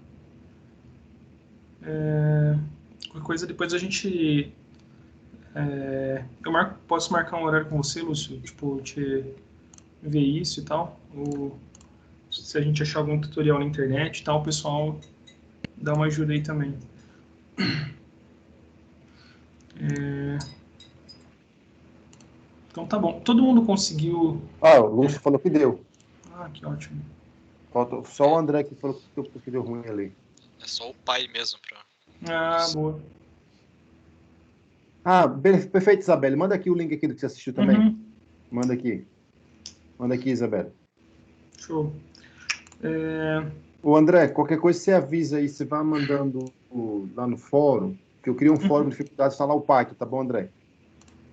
depois a gente posso marcar um horário com você, Lúcio, tipo, te ver isso e tal, ou se a gente achar algum tutorial na internet e tal, o pessoal dá uma ajuda aí também. Então tá bom, todo mundo conseguiu. Ah, o Lúcio falou que deu. Ah, que ótimo. Falta só o André que falou que deu ruim ali. É só o Py mesmo pra... Ah, boa. Ah, perfeito, Isabelle. Manda aqui o link aqui do que você assistiu também. Uhum. Manda aqui. Manda aqui, Isabelle. Show. Ô, André, qualquer coisa você avisa aí, você vai mandando lá no fórum, que eu queria um fórum de dificuldade de instalar o Python, tá bom, André?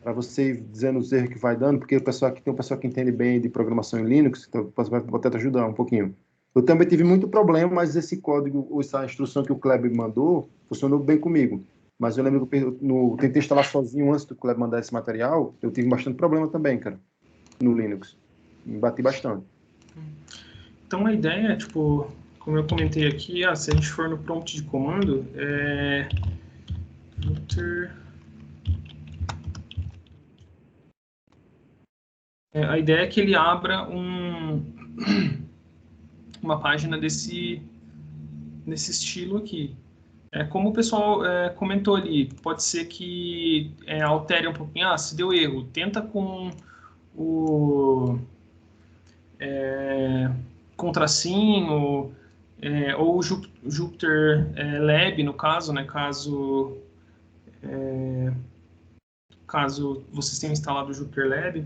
Para você ir dizendo os erros que vai dando, porque o pessoal aqui tem um pessoal que entende bem de programação em Linux, então vou tentar ajudar um pouquinho. Eu também tive muito problema, mas esse código, ou essa instrução que o Kleber mandou, funcionou bem comigo. Mas eu lembro que eu tentei instalar sozinho antes do Kleber mandar esse material, eu tive bastante problema também, cara, no Linux. Me bati bastante. Então a ideia é, tipo, como eu comentei aqui, se a gente for no prompt de comando, a ideia é que ele abra uma página nesse estilo aqui. Como o pessoal comentou ali, pode ser que altere um pouquinho. Se deu erro, tenta com o com tracinho, ou o Jupyter Lab, no caso, né? Caso vocês tenham instalado o Jupyter Lab.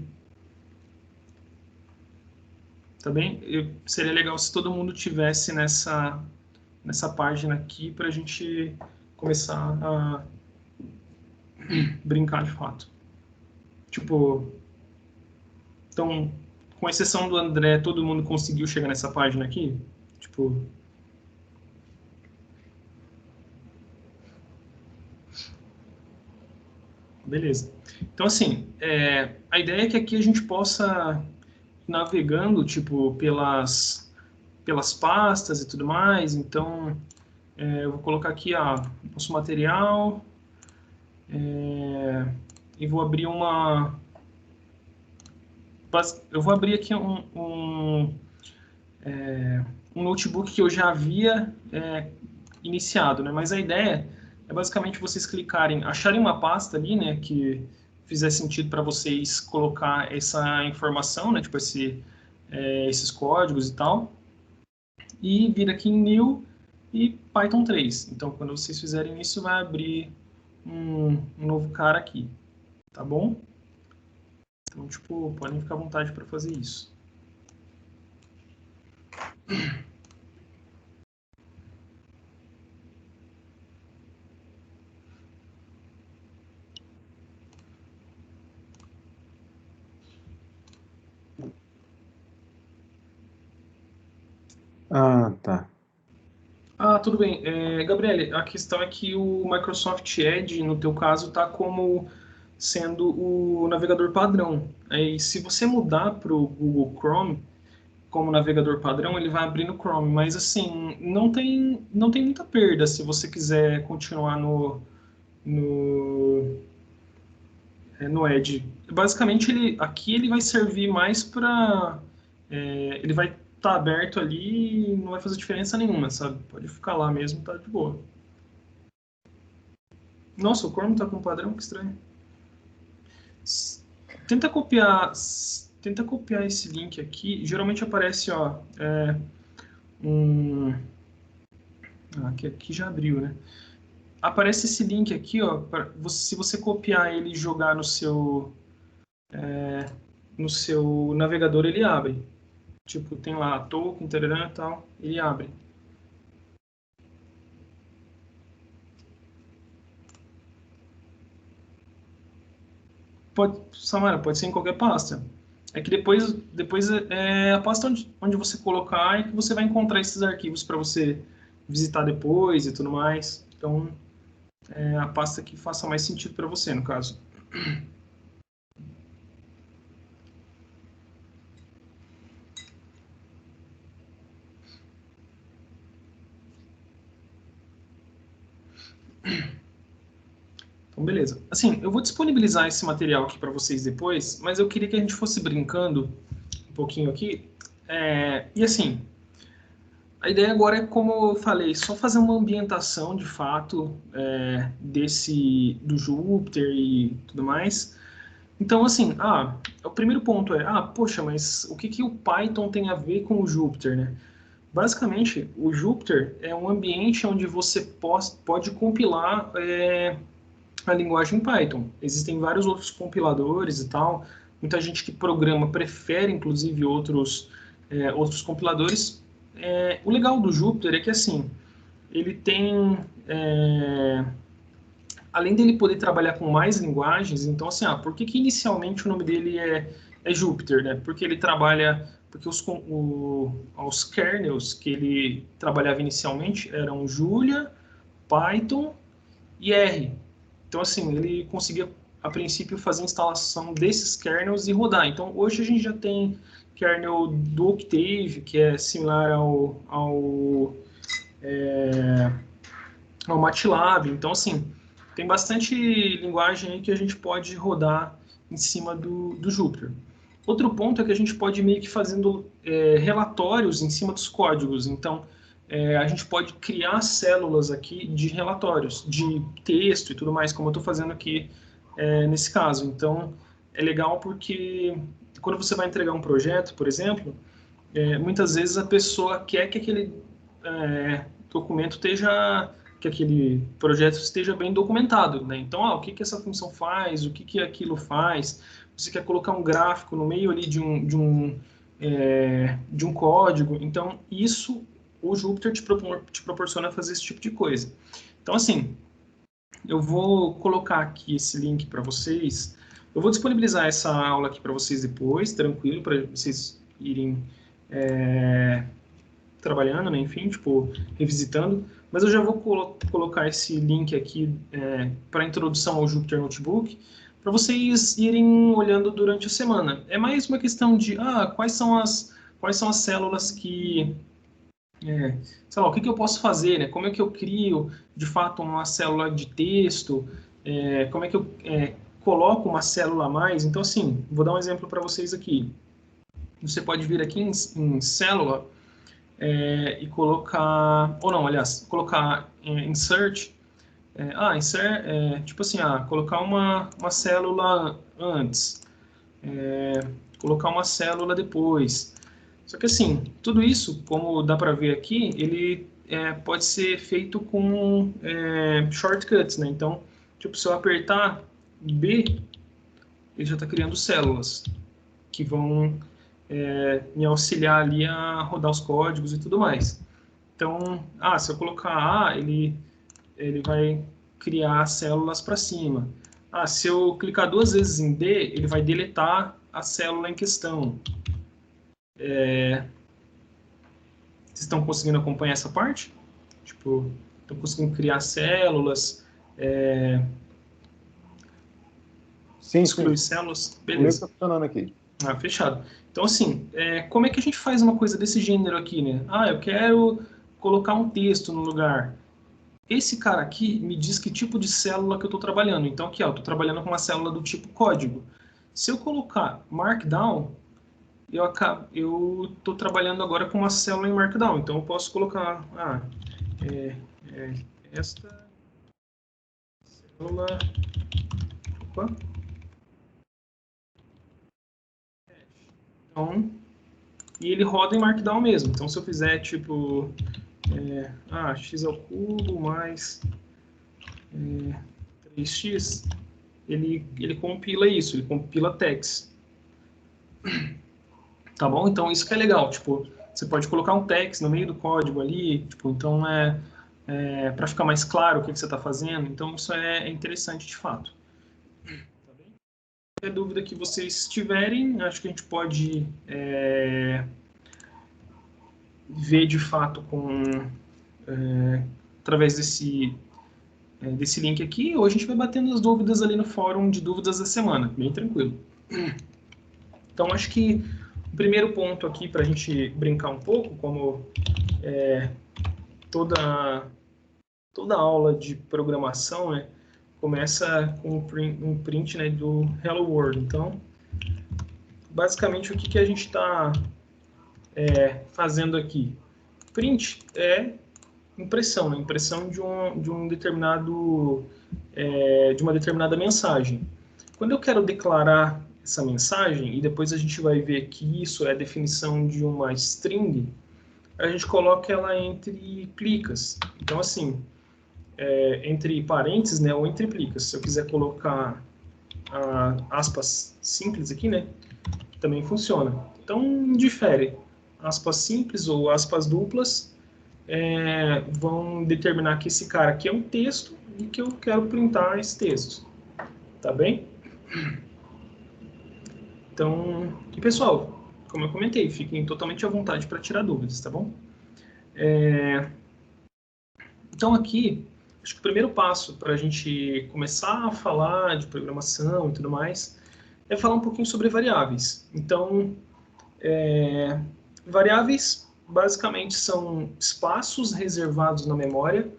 Também seria legal se todo mundo tivesse nessa página aqui para a gente começar a brincar de fato. Tipo, então, com exceção do André, todo mundo conseguiu chegar nessa página aqui? Tipo... Beleza. Então, assim, a ideia é que aqui a gente possa ir navegando, tipo, pelas pastas e tudo mais. Então, eu vou colocar aqui, nosso material, e vou abrir eu vou abrir aqui um notebook que eu já havia iniciado, né? Mas a ideia é basicamente vocês clicarem, acharem uma pasta ali, né, que fizer sentido para vocês colocar essa informação, né, tipo esses códigos e tal, e vir aqui em New e Python 3. Então, quando vocês fizerem isso, vai abrir um novo cara aqui, tá bom? Então, tipo, podem ficar à vontade para fazer isso. Ah, tá. Tudo bem. Gabriele, a questão é que o Microsoft Edge, no teu caso, está como sendo o navegador padrão. Aí, se você mudar para o Google Chrome como navegador padrão, ele vai abrir no Chrome. Mas, assim, não tem muita perda se você quiser continuar no Edge. Basicamente, aqui ele vai servir mais para... ele vai estar aberto ali e não vai fazer diferença nenhuma, sabe? Pode ficar lá mesmo, tá de boa. Nossa, o Chrome tá com um padrão, que estranho. Tenta copiar esse link aqui. Geralmente aparece, ó, aqui já abriu, né? Aparece esse link aqui, ó, se você copiar ele e jogar no seu navegador, ele abre. Tipo, tem lá token, tarará, tal, ele abre. Samara, pode ser em qualquer pasta. É que depois a pasta onde você colocar é que você vai encontrar esses arquivos para você visitar depois e tudo mais. Então, é a pasta que faça mais sentido para você, no caso. Então, beleza. Assim, eu vou disponibilizar esse material aqui para vocês depois, mas eu queria que a gente fosse brincando um pouquinho aqui. E assim, a ideia agora é, como eu falei, só fazer uma ambientação de fato do Jupyter e tudo mais. Então, assim, o primeiro ponto é, poxa, mas o que o Python tem a ver com o Jupyter, né? Basicamente, o Jupyter é um ambiente onde você pode compilar a linguagem Python. Existem vários outros compiladores e tal. Muita gente que programa prefere, inclusive, outros compiladores. O legal do Jupyter é que, assim, ele tem... além dele poder trabalhar com mais linguagens, então, assim, por que inicialmente o nome dele é Jupyter, né? Porque ele trabalha... Porque os kernels que ele trabalhava inicialmente eram Julia, Python e R. Então, assim, ele conseguia, a princípio, fazer a instalação desses kernels e rodar. Então, hoje a gente já tem kernel do Octave, que é similar ao MATLAB. Então, assim, tem bastante linguagem aí que a gente pode rodar em cima do Jupyter. Outro ponto é que a gente pode meio que fazendo relatórios em cima dos códigos. Então, a gente pode criar células aqui de relatórios, de texto e tudo mais, como eu estou fazendo aqui nesse caso. Então, é legal porque quando você vai entregar um projeto, por exemplo, muitas vezes a pessoa quer que aquele documento esteja, que aquele projeto esteja bem documentado, né? Então, o que essa função faz, o que aquilo faz. Você quer colocar um gráfico no meio ali de um código. Então, isso o Jupyter te proporciona fazer esse tipo de coisa. Então, assim, eu vou colocar aqui esse link para vocês, Eu vou disponibilizar essa aula aqui para vocês depois, tranquilo, para vocês irem trabalhando, né? Enfim, tipo, revisitando. Mas eu já vou colocar esse link aqui para a introdução ao Jupyter Notebook, para vocês irem olhando durante a semana. É mais uma questão de, quais são as células que... sei lá, o que eu posso fazer, né? Como é que eu crio, de fato, uma célula de texto? Como é que eu coloco uma célula a mais? Então, assim, vou dar um exemplo para vocês aqui. Você pode vir aqui em célula e colocar... Ou não, aliás, colocar insert... insert, tipo assim, colocar uma célula antes, colocar uma célula depois. Só que assim, tudo isso, como dá para ver aqui, ele pode ser feito com shortcuts, né? Então, tipo, se eu apertar B, ele já está criando células que vão me auxiliar ali a rodar os códigos e tudo mais. Então, se eu colocar A, ele vai criar células para cima. Se eu clicar 2 vezes em D, ele vai deletar a célula em questão. Vocês estão conseguindo acompanhar essa parte? Tipo, estão conseguindo criar células, excluir células? Beleza. Está funcionando aqui. Fechado. Então, assim, como é que a gente faz uma coisa desse gênero aqui, né? Eu quero colocar um texto no lugar. Esse cara aqui me diz que tipo de célula que eu estou trabalhando. Então, aqui, eu estou trabalhando com uma célula do tipo código. Se eu colocar Markdown, eu estou trabalhando agora com uma célula em Markdown. Então, eu posso colocar esta célula... Opa. Então, e ele roda em Markdown mesmo. Então, se eu fizer, tipo... x ao cubo mais 3x, ele compila isso, ele compila text. Tá bom? Então, isso que é legal. Tipo, você pode colocar um text no meio do código ali, tipo, então para ficar mais claro o que você está fazendo. Então, isso é interessante de fato. Tá bem? Qualquer dúvida que vocês tiverem, acho que a gente pode ver de fato através desse link aqui, ou a gente vai batendo as dúvidas ali no fórum de dúvidas da semana, bem tranquilo. Então, acho que o primeiro ponto aqui, para a gente brincar um pouco, como toda aula de programação, né, começa com um print, né, do Hello World. Então, basicamente, o que a gente está fazendo aqui? Print é impressão, né? Impressão de uma determinada mensagem. Quando eu quero declarar essa mensagem, e depois a gente vai ver que isso é a definição de uma string, a gente coloca ela entre plicas. Então, assim, entre parênteses, né, ou entre plicas. Se eu quiser colocar aspas simples aqui, né, também funciona. Então, difere. Aspas simples ou aspas duplas vão determinar que esse cara aqui é um texto e que eu quero printar esse texto. Tá bem? Então, e pessoal, como eu comentei, fiquem totalmente à vontade para tirar dúvidas, tá bom? Então aqui, acho que o primeiro passo para a gente começar a falar de programação e tudo mais é falar um pouquinho sobre variáveis. Então, variáveis basicamente são espaços reservados na memória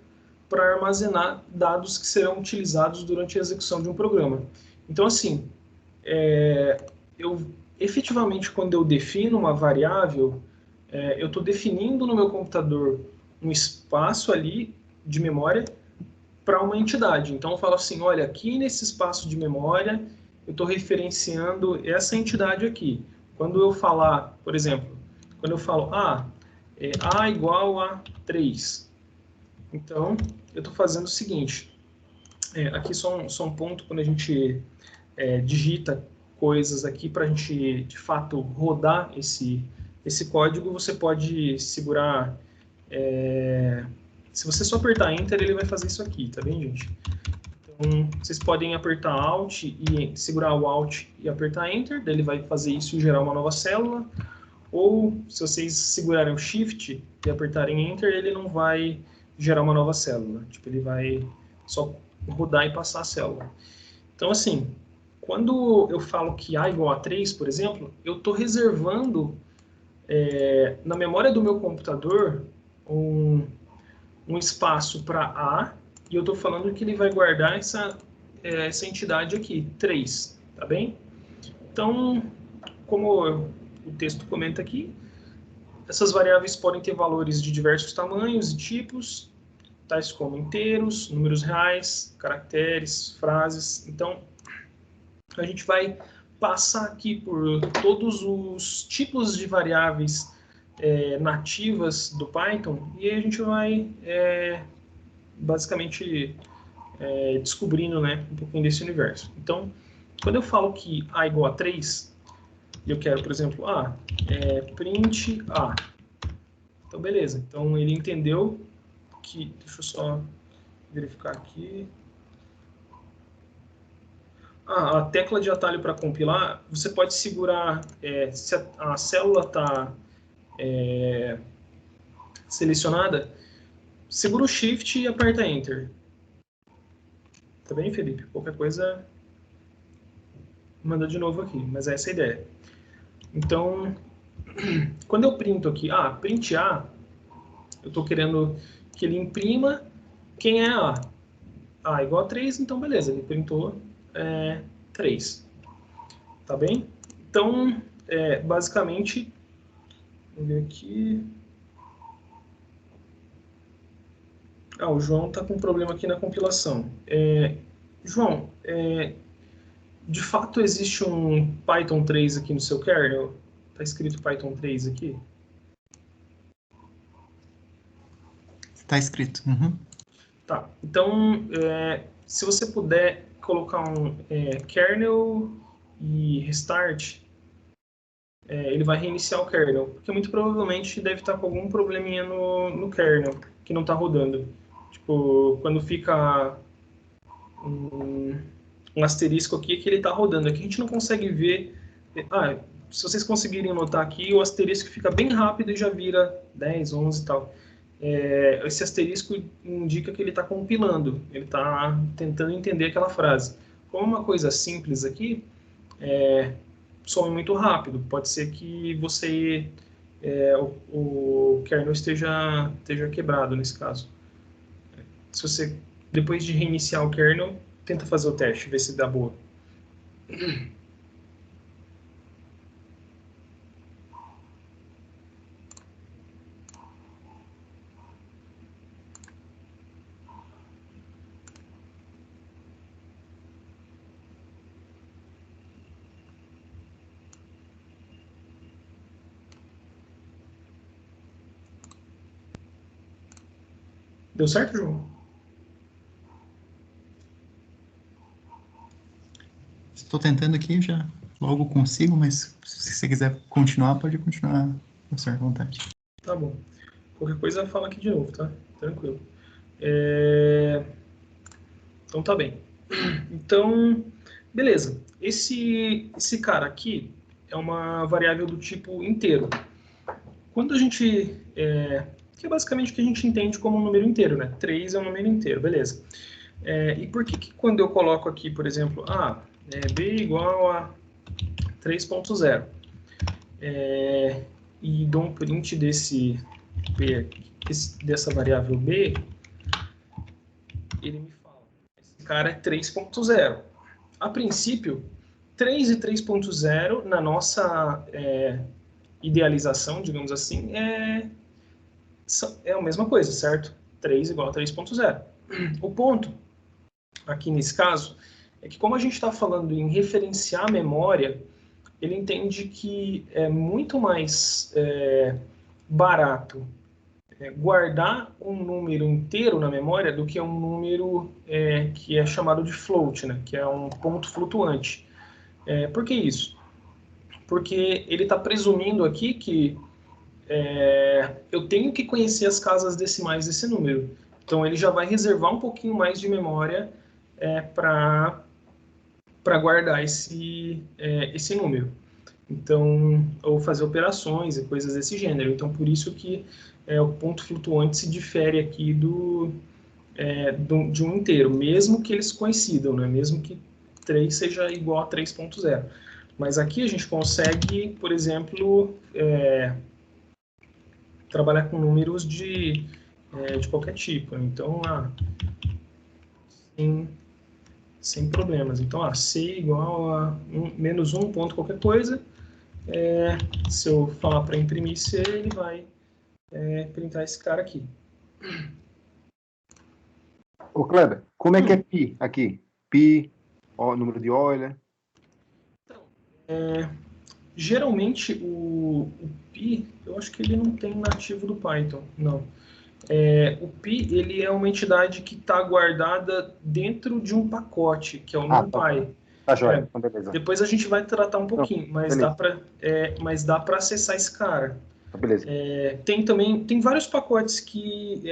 para armazenar dados que serão utilizados durante a execução de um programa. Então, assim, efetivamente, quando eu defino uma variável, eu estou definindo no meu computador um espaço ali de memória para uma entidade. Então, eu falo assim, olha, aqui nesse espaço de memória, eu estou referenciando essa entidade aqui. Quando eu falar, por exemplo, quando eu falo A igual a 3, então, eu estou fazendo o seguinte, aqui só um ponto quando a gente digita coisas aqui para a gente, de fato, rodar esse código, você pode segurar, se você só apertar Enter, ele vai fazer isso aqui, tá bem, gente? Então, Então, vocês podem apertar Alt e segurar o Alt e apertar Enter, daí ele vai fazer isso e gerar uma nova célula. Ou, se vocês segurarem o Shift e apertarem Enter, ele não vai gerar uma nova célula. Tipo, ele vai só rodar e passar a célula. Então, assim, quando eu falo que A igual a 3, por exemplo, eu estou reservando na memória do meu computador um espaço para A, e eu estou falando que ele vai guardar essa entidade aqui, 3, tá bem? Então, como o texto comenta aqui, essas variáveis podem ter valores de diversos tamanhos e tipos, tais como inteiros, números reais, caracteres, frases. Então, a gente vai passar aqui por todos os tipos de variáveis nativas do Python e a gente vai basicamente descobrindo, né, um pouquinho desse universo. Então, quando eu falo que A igual a 3, eu quero, por exemplo, print A. Então, beleza. Então, ele entendeu que... Deixa eu só verificar aqui. A tecla de atalho para compilar, você pode segurar, se a célula está selecionada, segura o Shift e aperta Enter. Tá bem, Felipe? Qualquer coisa, manda de novo aqui, mas essa é a ideia. Então, quando eu printo aqui, print A, eu estou querendo que ele imprima quem é A. A igual a 3, então beleza, ele printou 3. Tá bem? Então, basicamente, vamos ver aqui. O João está com um problema aqui na compilação. João, de fato existe um Python 3 aqui no seu kernel? Está escrito Python 3 aqui? Está escrito. Uhum. Tá. Então, se você puder colocar um kernel e restart, ele vai reiniciar o kernel, porque muito provavelmente deve estar com algum probleminha no kernel, que não está rodando. Tipo, quando fica um asterisco aqui, é que ele está rodando. Aqui a gente não consegue ver... se vocês conseguirem notar aqui, o asterisco fica bem rápido e já vira 10, 11 e tal. Esse asterisco indica que ele está compilando, ele está tentando entender aquela frase. Como uma coisa simples aqui, some muito rápido. Pode ser que o kernel esteja quebrado nesse caso. Se você, depois de reiniciar o kernel, tenta fazer o teste, ver se dá boa. Deu certo, João? Estou tentando aqui, já logo consigo, mas se você quiser continuar, pode continuar, professor, à vontade. Tá bom. Qualquer coisa, fala aqui de novo, tá? Tranquilo. Então, tá bem. Então, beleza. Esse cara aqui é uma variável do tipo inteiro. Quando a gente... que é basicamente o que a gente entende como um número inteiro, né? 3 é um número inteiro, beleza. E por que quando eu coloco aqui, por exemplo, b igual a 3.0, e dou um print dessa variável b, ele me fala, esse cara é 3.0. A princípio, 3 e 3.0, na nossa idealização, digamos assim, é a mesma coisa, certo? 3 igual a 3.0. O ponto, aqui nesse caso, é que como a gente está falando em referenciar a memória, ele entende que é muito mais barato guardar um número inteiro na memória do que um número que é chamado de float, né? Que é um ponto flutuante. Por que isso? Porque ele está presumindo aqui que eu tenho que conhecer as casas decimais desse número. Então, ele já vai reservar um pouquinho mais de memória para guardar esse número. Então, ou fazer operações e coisas desse gênero. Então, por isso que o ponto flutuante se difere aqui de um inteiro, mesmo que eles coincidam, né? Mesmo que 3 seja igual a 3.0. Mas aqui a gente consegue, por exemplo, trabalhar com números de qualquer tipo. Então, sem problemas. Então, C igual a menos 1 ponto qualquer coisa. Se eu falar para imprimir C, ele vai printar esse cara aqui. Ô, Kleber, como é que é pi aqui? Pi, número de Euler. Geralmente, o pi, eu acho que ele não tem nativo do Python, não. O pi, ele é uma entidade que está guardada dentro de um pacote, que é o NumPy. Tá joia, então beleza. Depois a gente vai tratar um pouquinho, mas dá para acessar esse cara. Beleza. Tem vários pacotes que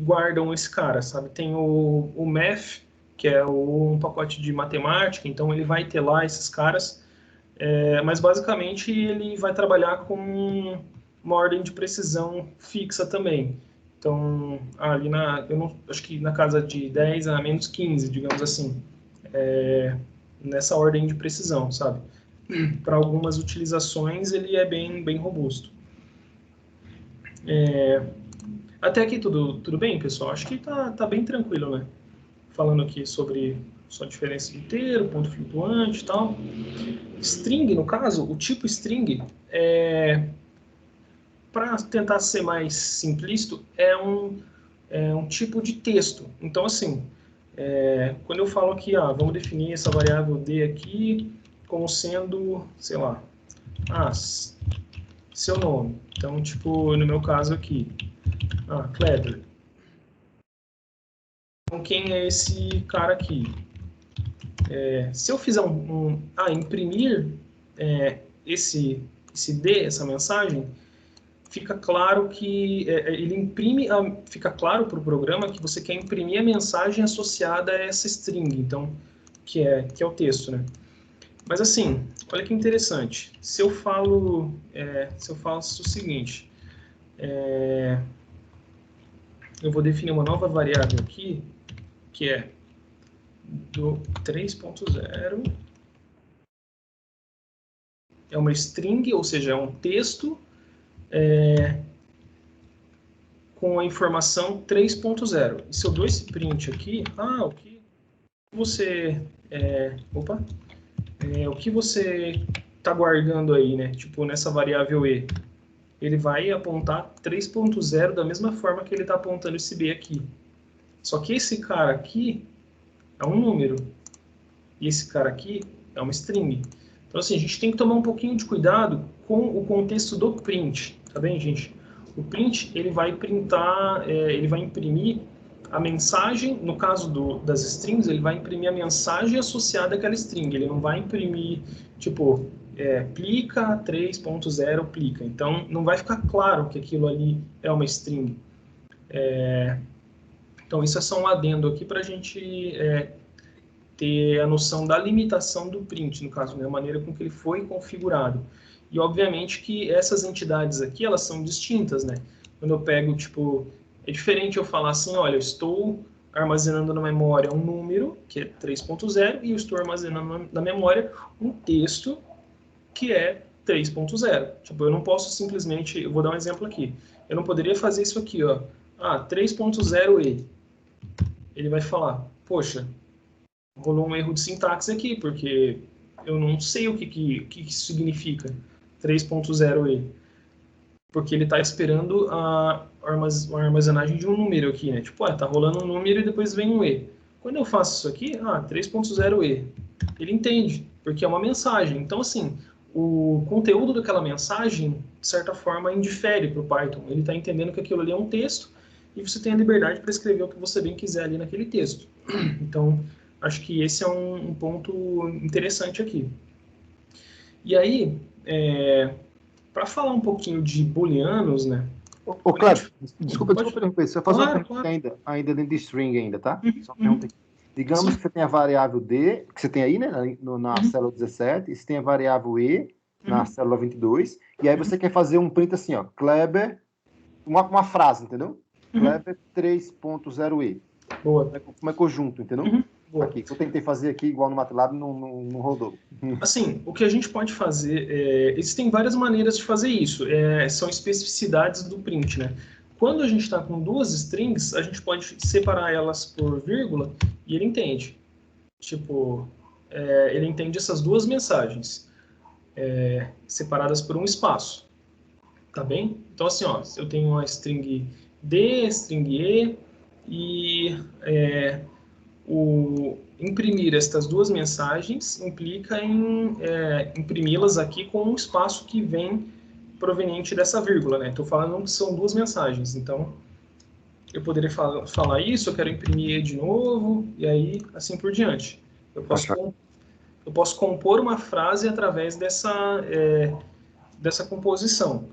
guardam esse cara, sabe? Tem o Math, que é um pacote de matemática, então ele vai ter lá esses caras, mas basicamente ele vai trabalhar com uma ordem de precisão fixa também. Então, ali acho que na casa de 10 a menos 15, digamos assim, nessa ordem de precisão, sabe? Para algumas utilizações ele é bem robusto. Até aqui tudo bem, pessoal? Acho que tá bem tranquilo, né? Falando aqui sobre só diferença de inteiro, ponto flutuante e tal. String, no caso, o tipo string, para tentar ser mais simplícito, é um tipo de texto. Então, assim, quando eu falo aqui, vamos definir essa variável D aqui como sendo, sei lá, seu nome. Então, tipo, no meu caso aqui, Kleber. Então, quem é esse cara aqui? Se eu fizer imprimir esse D, essa mensagem, fica claro que ele imprime, fica claro para o programa que você quer imprimir a mensagem associada a essa string, então, que é o texto, né? Mas assim, olha que interessante. Se eu faço o seguinte, eu vou definir uma nova variável aqui, que é do 3.0, é uma string, ou seja, é um texto com a informação 3.0. E se eu dou esse print aqui, o que você o que você está guardando aí, né? Tipo, nessa variável E, ele vai apontar 3.0 da mesma forma que ele está apontando esse B aqui. Só que esse cara aqui é um número e esse cara aqui é uma string. Então, assim, a gente tem que tomar um pouquinho de cuidado com o contexto do print, tá bem, gente? O print, ele vai printar, ele vai imprimir a mensagem, no caso das strings, ele vai imprimir a mensagem associada àquela string, ele não vai imprimir, tipo, plica 3.0 plica. Então, não vai ficar claro que aquilo ali é uma string. Então, isso é só um adendo aqui para a gente ter a noção da limitação do print, no caso, né, a maneira com que ele foi configurado. E, obviamente, que essas entidades aqui, elas são distintas, né? Quando eu pego, tipo, é diferente eu falar assim, olha, eu estou armazenando na memória um número, que é 3.0, e eu estou armazenando na memória um texto, que é 3.0. Tipo, eu não posso simplesmente, eu vou dar um exemplo aqui, eu não poderia fazer isso aqui, ó, 3.0e. Ele vai falar, poxa, rolou um erro de sintaxe aqui, porque eu não sei o que isso significa, 3.0e. Porque ele está esperando a armazenagem de um número aqui, né? Tipo, tá rolando um número e depois vem um E. Quando eu faço isso aqui, 3.0e, ele entende, porque é uma mensagem. Então, assim, o conteúdo daquela mensagem, de certa forma, indifere para o Python. Ele está entendendo que aquilo ali é um texto e você tem a liberdade para escrever o que você bem quiser ali naquele texto. Então, acho que esse é um ponto interessante aqui. E aí, para falar um pouquinho de booleanos, né? Claro, desculpa interromper. Você vai fazer uma pergunta ainda dentro de string ainda, tá? Só uma pergunta aqui. Digamos Sim. que você tem a variável D, que você tem aí, né, na célula 17, e você tem a variável E na célula 22, e aí você quer fazer um print assim, ó, Kleber, uma frase, entendeu? Kleber 3.0E. Boa. Como é conjunto, entendeu? Boa. Aqui, eu tentei fazer aqui igual no MATLAB, não rodou. Assim, o que a gente pode fazer, existem várias maneiras de fazer isso, são especificidades do print, né? Quando a gente está com duas strings, a gente pode separar elas por vírgula e ele entende. Tipo, ele entende essas duas mensagens separadas por um espaço, tá bem? Então, assim, ó, eu tenho uma string D, string E, e imprimir estas duas mensagens implica em imprimi-las aqui com um espaço que vem proveniente dessa vírgula, né? Estou falando que são duas mensagens, então eu poderia falar isso, eu quero imprimir de novo, e aí assim por diante. Eu posso compor uma frase através dessa composição,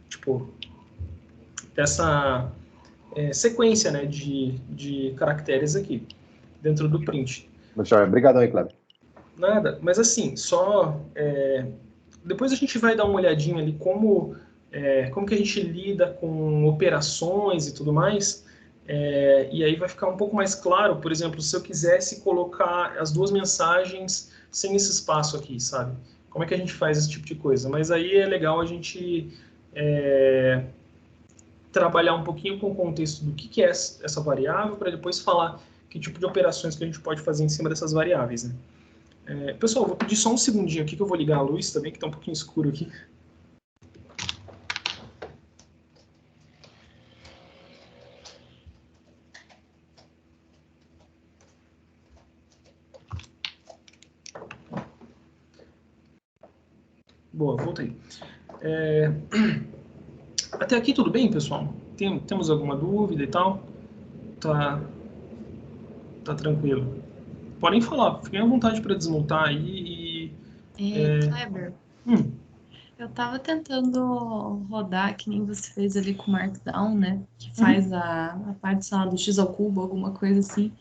tipo, dessa sequência, né, de caracteres aqui, dentro do print. Obrigadão aí, Kleber. Nada, mas assim, depois a gente vai dar uma olhadinha ali como que a gente lida com operações e tudo mais, e aí vai ficar um pouco mais claro, por exemplo, se eu quisesse colocar as duas mensagens sem esse espaço aqui, sabe? Como é que a gente faz esse tipo de coisa? Mas aí é legal a gente trabalhar um pouquinho com o contexto do que é essa variável, para depois falar que tipo de operações que a gente pode fazer em cima dessas variáveis, né? Pessoal, vou pedir só um segundinho aqui que eu vou ligar a luz também, que está um pouquinho escuro aqui. Boa, voltei. Até aqui tudo bem, pessoal? Temos alguma dúvida e tal? Tá tranquilo. Podem falar, fiquem à vontade para desmontar aí Kleber, eu tava tentando rodar, que nem você fez ali com o Markdown, né? Que faz a parte, sei lá, do x ao cubo, alguma coisa assim.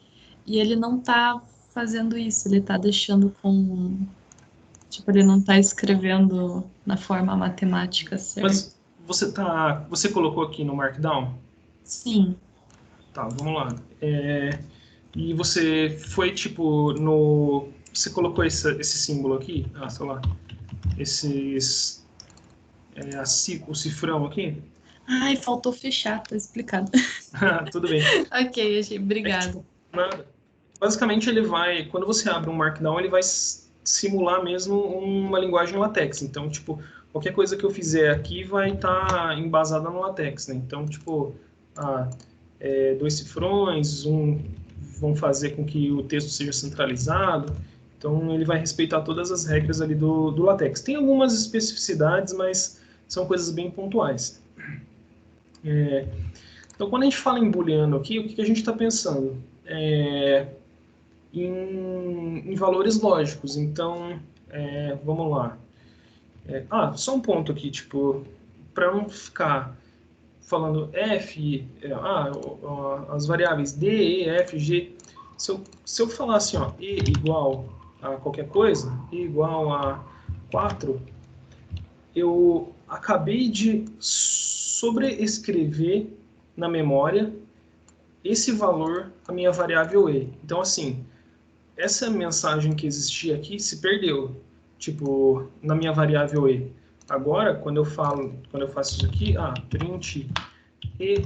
E ele não tá fazendo isso, ele tá deixando com... Tipo, ele não tá escrevendo na forma matemática certa. Mas você colocou aqui no Markdown? Sim. Tá, vamos lá. E você foi, tipo, você colocou esse símbolo aqui? Ah, sei lá. O cifrão aqui? Ai, faltou fechar, tá explicado. Tudo bem. Ok, achei. Obrigada. Nada. Basicamente, quando você abre um Markdown, ele vai simular mesmo uma linguagem LaTeX. Então, tipo, qualquer coisa que eu fizer aqui vai estar embasada no LaTeX, né? Então, tipo, dois cifrões, vão fazer com que o texto seja centralizado. Então, ele vai respeitar todas as regras ali do LaTeX. Tem algumas especificidades, mas são coisas bem pontuais. Então, quando a gente fala em booleano aqui, o que a gente está pensando? Em valores lógicos. Então, vamos lá. Só um ponto aqui, tipo, para não ficar falando f, as variáveis d, e, f, g. Se eu falar assim, ó, e igual a qualquer coisa, e igual a 4, eu acabei de sobreescrever na memória esse valor à minha variável e. Então, assim, essa mensagem que existia aqui se perdeu, tipo, na minha variável e. Agora, quando eu faço isso aqui, print e,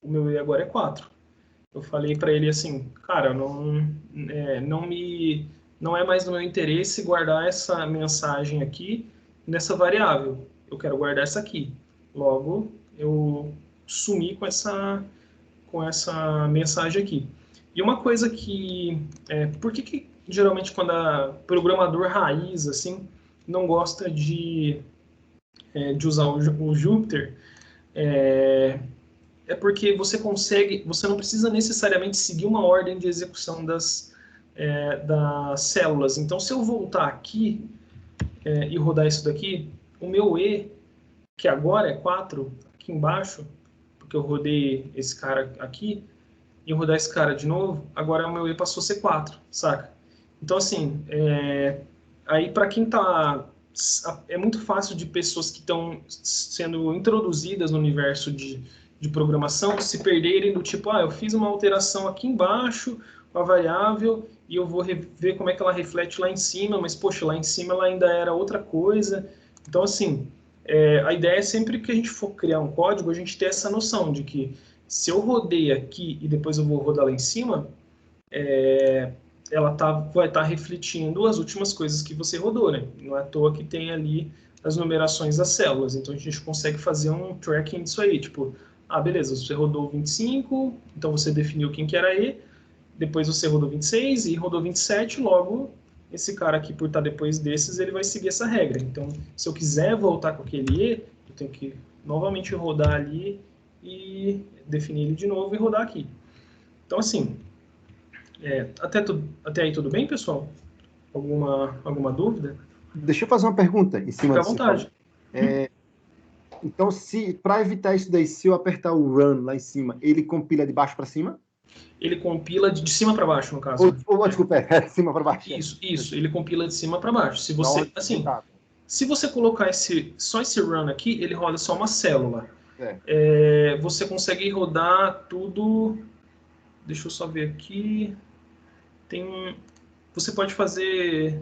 o meu e agora é 4. Eu falei para ele assim, cara, não é mais do meu interesse guardar essa mensagem aqui nessa variável. Eu quero guardar essa aqui. Logo, eu sumi com essa mensagem aqui. E uma coisa que... por que geralmente quando programador raiz, assim, não gosta de usar o Jupyter, porque você não precisa necessariamente seguir uma ordem de execução das células. Então, se eu voltar aqui e rodar isso daqui, o meu E, que agora é 4, aqui embaixo, porque eu rodei esse cara aqui, em rodar esse cara de novo, agora o meu E passou a ser 4, saca? Então, assim, aí para quem tá... É muito fácil de pessoas que estão sendo introduzidas no universo de programação se perderem do tipo, eu fiz uma alteração aqui embaixo com a variável e eu vou ver como é que ela reflete lá em cima, mas, poxa, lá em cima ela ainda era outra coisa. Então, assim, a ideia é sempre que a gente for criar um código, a gente ter essa noção de que se eu rodei aqui e depois eu vou rodar lá em cima, ela vai estar refletindo as últimas coisas que você rodou, né? Não é à toa que tem ali as numerações das células. Então, a gente consegue fazer um tracking disso aí. Tipo, beleza, você rodou 25, então você definiu quem que era E, depois você rodou 26 e rodou 27, logo esse cara aqui, por estar depois desses, ele vai seguir essa regra. Então, se eu quiser voltar com aquele E, eu tenho que novamente rodar ali e definir ele de novo e rodar aqui. Então, assim, até aí tudo bem, pessoal? Alguma dúvida? Deixa eu fazer uma pergunta em cima Fica à disso. vontade. Então, para evitar isso daí, se eu apertar o run lá em cima, ele compila de baixo para cima? Ele compila de cima para baixo, no caso. Desculpa, de cima para baixo. Isso, ele compila de cima para baixo. Se você, assim, Tá. se você colocar só esse run aqui, ele roda só uma célula. Você consegue rodar tudo. Deixa eu só ver aqui. Você pode fazer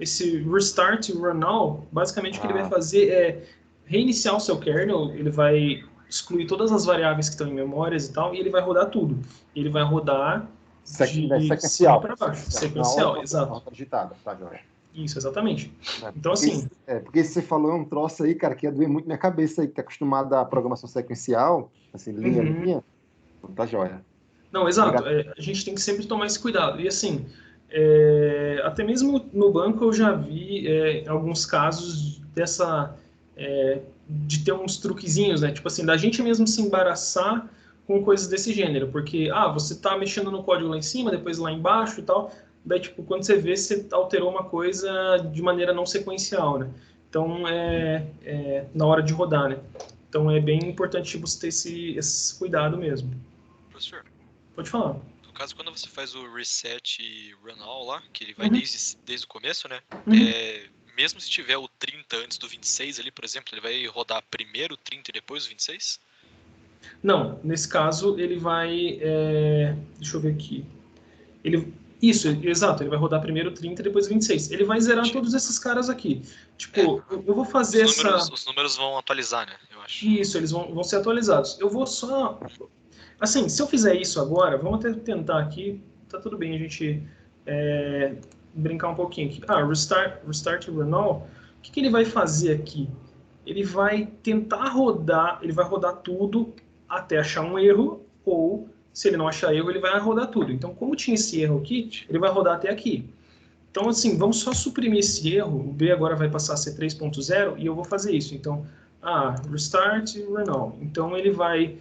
esse restart run all. Basicamente, o que ele vai fazer é reiniciar o seu kernel. Ele vai excluir todas as variáveis que estão em memórias e tal, e ele vai rodar tudo. Ele vai rodar de cima para baixo. Sequencial, exato. Digitada, tá, joia? Isso, exatamente. Então, assim... Porque você falou um troço aí, cara, que ia doer muito minha cabeça aí, que tá acostumado à programação sequencial, assim, linha, tá joia. Não, exato. A gente tem que sempre tomar esse cuidado. E, assim, até mesmo no banco eu já vi alguns casos de ter uns truquezinhos, né? Tipo assim, da gente mesmo se embaraçar com coisas desse gênero, porque, você tá mexendo no código lá em cima, depois lá embaixo e tal, daí, tipo, quando você vê, você alterou uma coisa de maneira não sequencial, né? Então, na hora de rodar, né? Então, é bem importante você ter esse cuidado mesmo. Professor? Pode falar. No caso, quando você faz o reset e run all lá, que ele vai desde o começo, né? Mesmo se tiver o 30 antes do 26 ali, por exemplo, ele vai rodar primeiro o 30 e depois o 26? Não, nesse caso ele vai... deixa eu ver aqui. Isso, exato, ele vai rodar primeiro o 30 e depois o 26. Ele vai zerar todos esses caras aqui. Tipo, eu vou fazer os números vão atualizar, né? Eu acho. Isso, eles vão ser atualizados. Eu vou só... Assim, se eu fizer isso agora, vamos até tentar aqui, tá tudo bem a gente brincar um pouquinho aqui. Restart run all. O que ele vai fazer aqui? Ele vai tentar rodar, ele vai rodar tudo até achar um erro, ou se ele não achar erro, ele vai rodar tudo. Então, como tinha esse erro aqui, ele vai rodar até aqui. Então, assim, vamos só suprimir esse erro. O B agora vai passar a ser 3.0 e eu vou fazer isso. Então, restart run all. Então, ele vai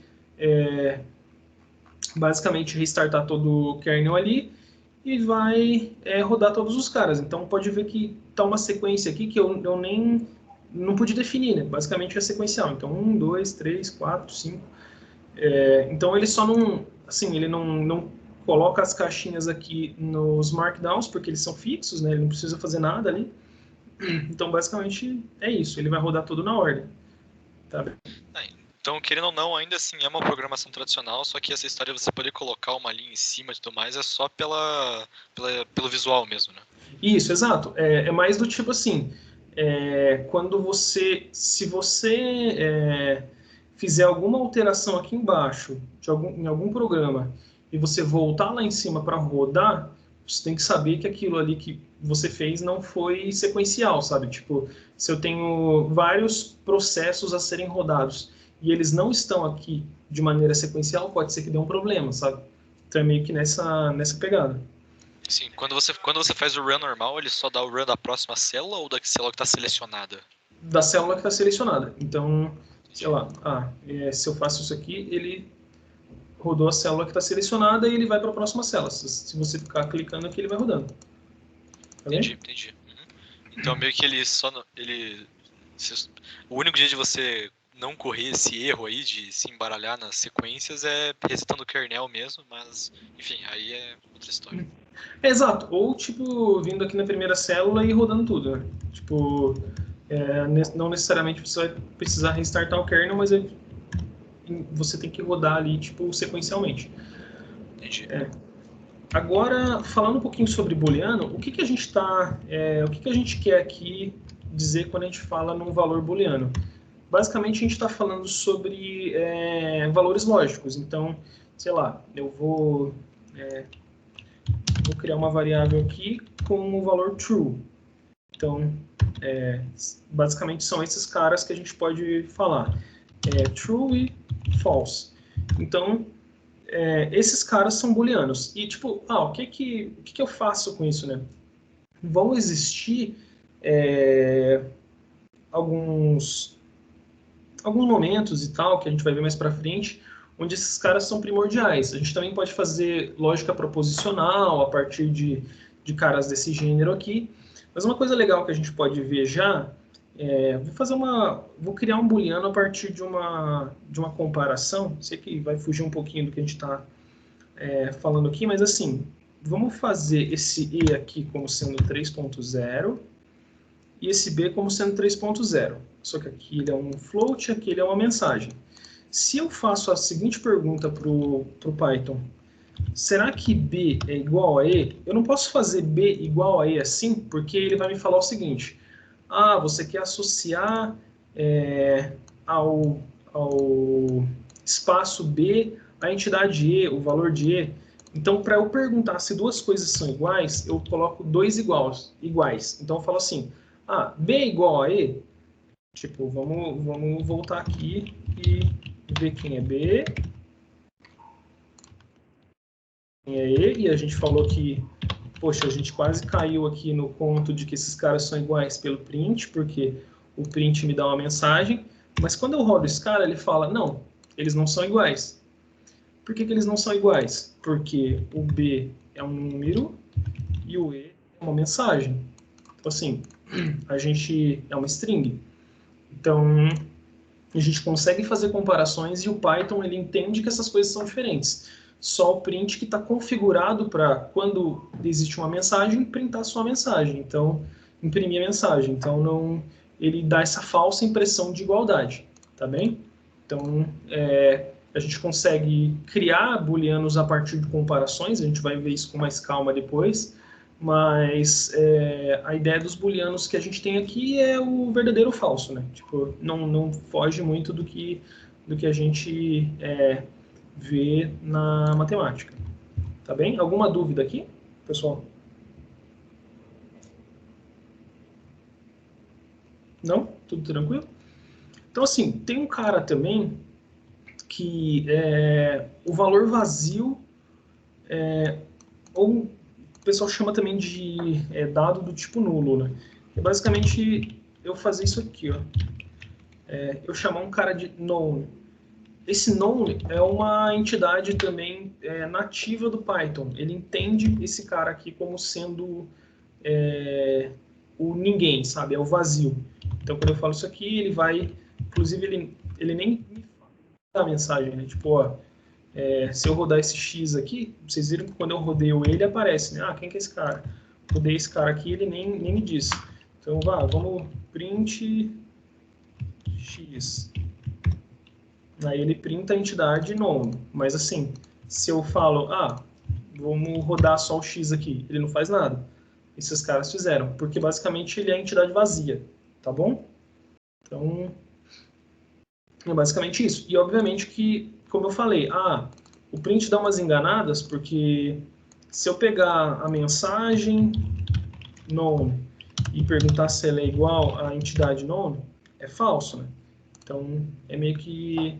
basicamente restartar todo o kernel ali e vai rodar todos os caras. Então, pode ver que tá uma sequência aqui que eu nem não pude definir, né? Basicamente é sequencial. Então, 1, 2, 3, 4, 5. Então, ele só não... Assim, ele não coloca as caixinhas aqui nos markdowns, porque eles são fixos, né? Ele não precisa fazer nada ali. Então, basicamente, é isso. Ele vai rodar tudo na ordem. Tá? Então, querendo ou não, ainda assim é uma programação tradicional, só que essa história de você poder colocar uma linha em cima e tudo mais é só pelo visual mesmo, né? Isso, exato. É mais do tipo assim, se você fizer alguma alteração aqui embaixo em algum programa e você voltar lá em cima para rodar, você tem que saber que aquilo ali que você fez não foi sequencial, sabe? Tipo, se eu tenho vários processos a serem rodados e eles não estão aqui de maneira sequencial, pode ser que dê um problema, sabe? Então é meio que nessa pegada. Sim, quando você faz o run normal, ele só dá o run da próxima célula ou da célula que está selecionada? Da célula que está selecionada. Então, sei lá, se eu faço isso aqui, ele rodou a célula que está selecionada e ele vai para a próxima célula. Se você ficar clicando aqui, ele vai rodando. Tá bem? Entendi. Então, meio que o único jeito de você não correr esse erro aí de se embaralhar nas sequências é resetando o kernel mesmo, mas, enfim, aí é outra história. Exato. Ou, tipo, vindo aqui na primeira célula e rodando tudo, né? Tipo, não necessariamente você vai precisar restartar o kernel, mas você tem que rodar ali, tipo, sequencialmente. Entendi. Agora, falando um pouquinho sobre booleano, o que a gente quer aqui dizer quando a gente fala num valor booleano? Basicamente, a gente está falando sobre valores lógicos. Então, sei lá, eu vou criar uma variável aqui com o valor true. Então, basicamente, são esses caras que a gente pode falar. True e false. Então, esses caras são booleanos. E, tipo, o que eu faço com isso, né? Vão existir alguns momentos e tal, que a gente vai ver mais pra frente, onde esses caras são primordiais. A gente também pode fazer lógica proposicional a partir de caras desse gênero aqui. Mas uma coisa legal que a gente pode ver já vou criar um booleano a partir de uma comparação. Sei que vai fugir um pouquinho do que a gente está falando aqui, mas assim, vamos fazer esse E aqui como sendo 3.0 e esse B como sendo 3.0. Só que aqui ele é um float, aqui ele é uma mensagem. Se eu faço a seguinte pergunta para o Python, será que B é igual a E? Eu não posso fazer B igual a E assim, porque ele vai me falar o seguinte: você quer associar ao espaço B a entidade E, o valor de E. Então, para eu perguntar se duas coisas são iguais, eu coloco dois iguais. Então, eu falo assim, B é igual a E? Tipo, vamos voltar aqui e ver quem é B, quem é E, e a gente falou que, poxa, a gente quase caiu aqui no conto de que esses caras são iguais pelo print, porque o print me dá uma mensagem, mas quando eu rodo esse cara, ele fala, não, eles não são iguais. Por que eles não são iguais? Porque o B é um número e o E é uma mensagem. Então, assim, a gente é uma string. Então, a gente consegue fazer comparações e o Python ele entende que essas coisas são diferentes. Só o print que está configurado para, quando existe uma mensagem, printar sua mensagem. Então, imprimir a mensagem. Então, ele dá essa falsa impressão de igualdade. Tá bem? Então, a gente consegue criar booleanos a partir de comparações. A gente vai ver isso com mais calma depois. Mas a ideia dos booleanos que a gente tem aqui é o verdadeiro ou falso, né? Tipo, não foge muito do que a gente vê na matemática. Tá bem? Alguma dúvida aqui, pessoal? Não? Tudo tranquilo? Então, assim, tem um cara também que o valor vazio, ou o pessoal chama também de dado do tipo nulo, né? É basicamente eu fazer isso aqui, ó. Eu chamar um cara de known. Esse known é uma entidade também nativa do Python. Ele entende esse cara aqui como sendo o ninguém, sabe? É o vazio. Então, quando eu falo isso aqui, ele vai... Inclusive, ele nem me fala a mensagem, né? Tipo, se eu rodar esse X aqui, vocês viram que quando eu rodeio ele, aparece, né? Quem que é esse cara? Rodei esse cara aqui, ele nem me disse. Então, vamos print X. Aí ele printa a entidade known. Mas assim, se eu falo, vamos rodar só o X aqui, ele não faz nada. Esses caras fizeram, porque basicamente ele é a entidade vazia, tá bom? Então, é basicamente isso. E obviamente que, como eu falei, o print dá umas enganadas, porque se eu pegar a mensagem known e perguntar se ela é igual à entidade known, é falso, né? Então, é meio que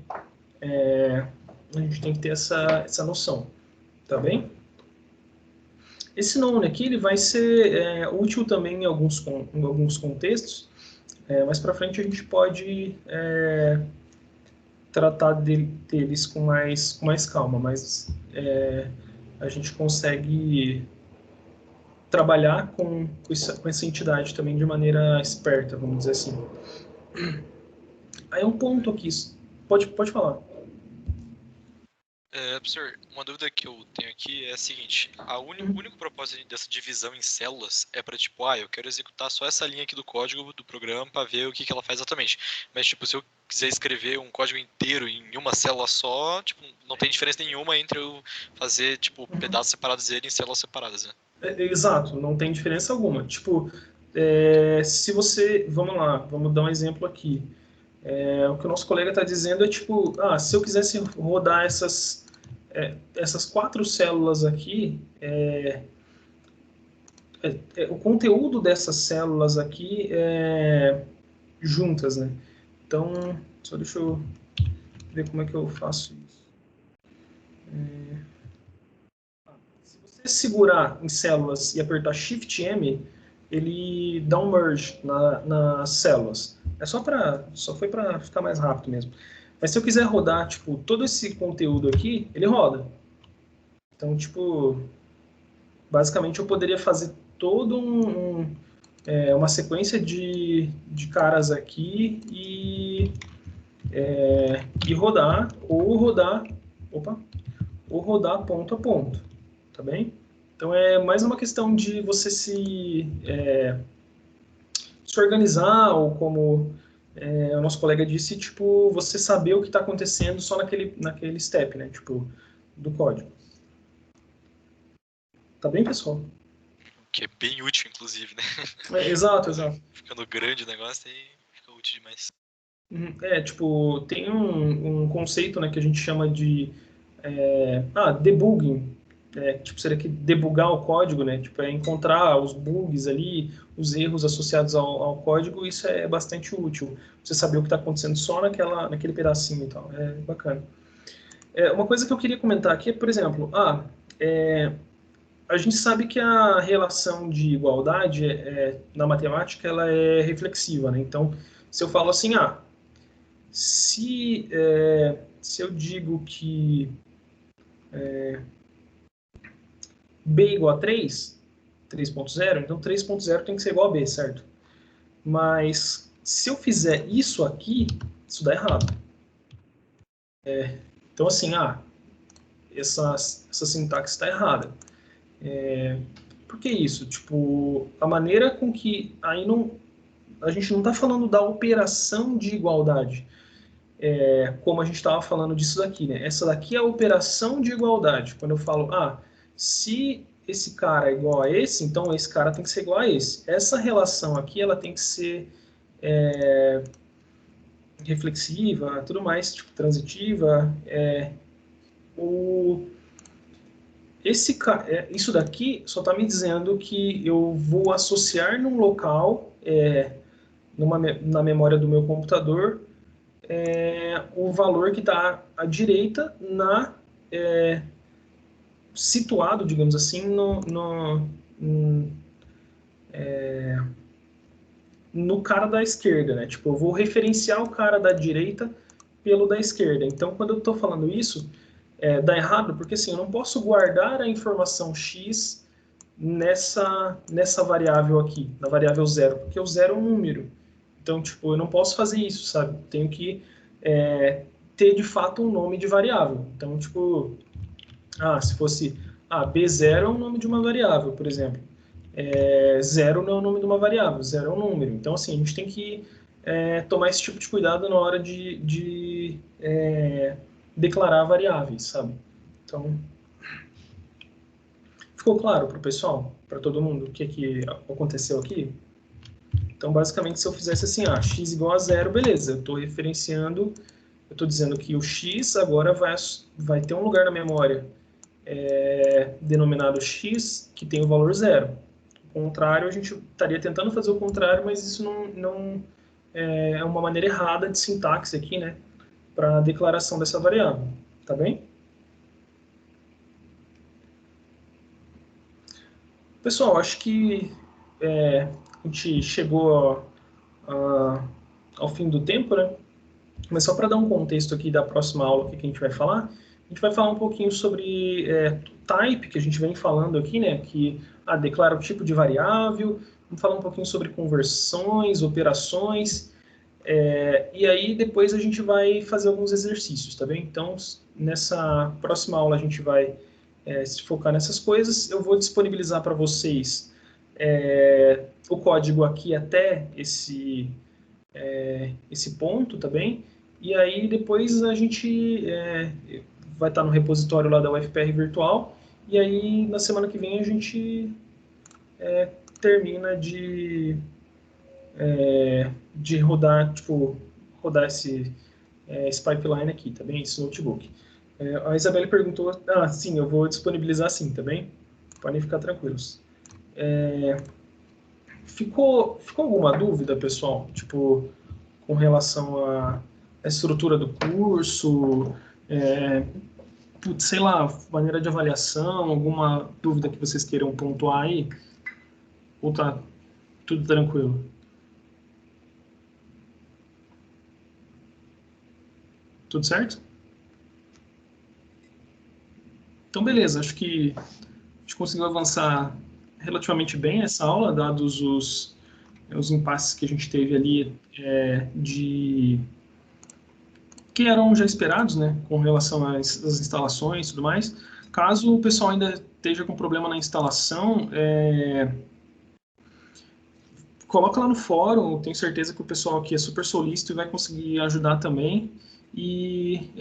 a gente tem que ter essa noção, tá bem? Esse known aqui ele vai ser útil também em alguns contextos, mais para frente a gente pode tratar deles com mais calma, mas a gente consegue trabalhar com essa entidade também de maneira esperta, vamos dizer assim. Aí é um ponto aqui. Pode falar. Professor, uma dúvida que eu tenho aqui é a seguinte: o único propósito dessa divisão em células é para tipo, eu quero executar só essa linha aqui do código do programa para ver o que ela faz exatamente. Mas tipo, se eu quiser escrever um código inteiro em uma célula só, tipo, não tem diferença nenhuma entre eu fazer tipo pedaços separados dele em células separadas, né? Exato, não tem diferença alguma. Tipo, se você, vamos dar um exemplo aqui. O que o nosso colega está dizendo é tipo, se eu quisesse rodar essas 4 células aqui, o conteúdo dessas células aqui juntas, né? Então, só deixa eu ver como é que eu faço isso. Se você segurar em células e apertar Shift M, ele dá um merge nas células. Só foi para ficar mais rápido mesmo. Mas se eu quiser rodar, tipo, todo esse conteúdo aqui, ele roda. Então, tipo, basicamente eu poderia fazer todo uma sequência de caras aqui e rodar, ou rodar ponto a ponto, tá bem? Então é mais uma questão de você se organizar, ou como o nosso colega disse, tipo, você saber o que está acontecendo só naquele step, né? Tipo, do código. Tá bem, pessoal? Que é bem útil, inclusive, né? Exato. Ficando grande o negócio, aí fica útil demais. Tipo, tem um conceito, né, que a gente chama de debugging. Tipo, seria que debugar o código, né? Tipo, encontrar os bugs ali, os erros associados ao código, isso é bastante útil. Você saber o que está acontecendo só naquele pedacinho e tal. É bacana. Uma coisa que eu queria comentar aqui é, por exemplo, a gente sabe que a relação de igualdade na matemática ela é reflexiva, né? Então, se eu falo assim, se eu digo que B igual a 3.0, então 3.0 tem que ser igual a B, certo? Mas se eu fizer isso aqui, isso dá errado. Então, assim, essa sintaxe está errada. Por que isso? Tipo, a maneira com que... a gente não está falando da operação de igualdade, como a gente estava falando disso daqui, né? Essa daqui é a operação de igualdade. Quando eu falo, se esse cara é igual a esse, então esse cara tem que ser igual a esse. Essa relação aqui, ela tem que ser reflexiva, tudo mais, tipo, transitiva. Isso daqui só está me dizendo que eu vou associar num local, na memória do meu computador, o valor que está à direita situado, digamos assim, no cara da esquerda, né? Tipo, eu vou referenciar o cara da direita pelo da esquerda. Então, quando eu estou falando isso, dá errado, porque assim, eu não posso guardar a informação x nessa variável aqui, na variável 0, porque o 0 é um número. Então, tipo, eu não posso fazer isso, sabe? Tenho que ter, de fato, um nome de variável. Então, tipo, se fosse B0 é o nome de uma variável, por exemplo. 0 não é o nome de uma variável, 0 é um número. Então, assim, a gente tem que tomar esse tipo de cuidado na hora de declarar variáveis, sabe? Então, ficou claro para o pessoal, para todo mundo, o que aconteceu aqui? Então, basicamente, se eu fizesse assim, x igual a 0, beleza, eu estou referenciando, eu estou dizendo que o x agora vai ter um lugar na memória denominado x, que tem o valor 0. O contrário, a gente estaria tentando fazer o contrário, mas isso não é uma maneira errada de sintaxe aqui, né, para a declaração dessa variável, tá bem? Pessoal, acho que a gente chegou ao fim do tempo, né? Mas só para dar um contexto aqui da próxima aula que a gente vai falar, a gente vai falar um pouquinho sobre type, que a gente vem falando aqui, né? Que declara o tipo de variável, vamos falar um pouquinho sobre conversões, operações, E aí depois a gente vai fazer alguns exercícios, tá bem? Então, nessa próxima aula a gente vai se focar nessas coisas. Eu vou disponibilizar para vocês o código aqui até esse ponto, tá bem? E aí depois a gente vai estar no repositório lá da UFPR Virtual, e aí na semana que vem a gente termina de rodar, rodar esse pipeline aqui, tá bem? Esse notebook. A Isabelle perguntou, sim, eu vou disponibilizar sim, tá bem? Podem ficar tranquilos. Ficou alguma dúvida, pessoal? Tipo, com relação à estrutura do curso, sei lá, maneira de avaliação, alguma dúvida que vocês queiram pontuar aí? Ou tá tudo tranquilo? Tudo certo? Então, beleza. Acho que a gente conseguiu avançar relativamente bem essa aula, dados os impasses que a gente teve ali que eram já esperados, né, com relação às instalações e tudo mais. Caso o pessoal ainda esteja com problema na instalação, coloca lá no fórum, tenho certeza que o pessoal aqui é super solícito e vai conseguir ajudar também. E,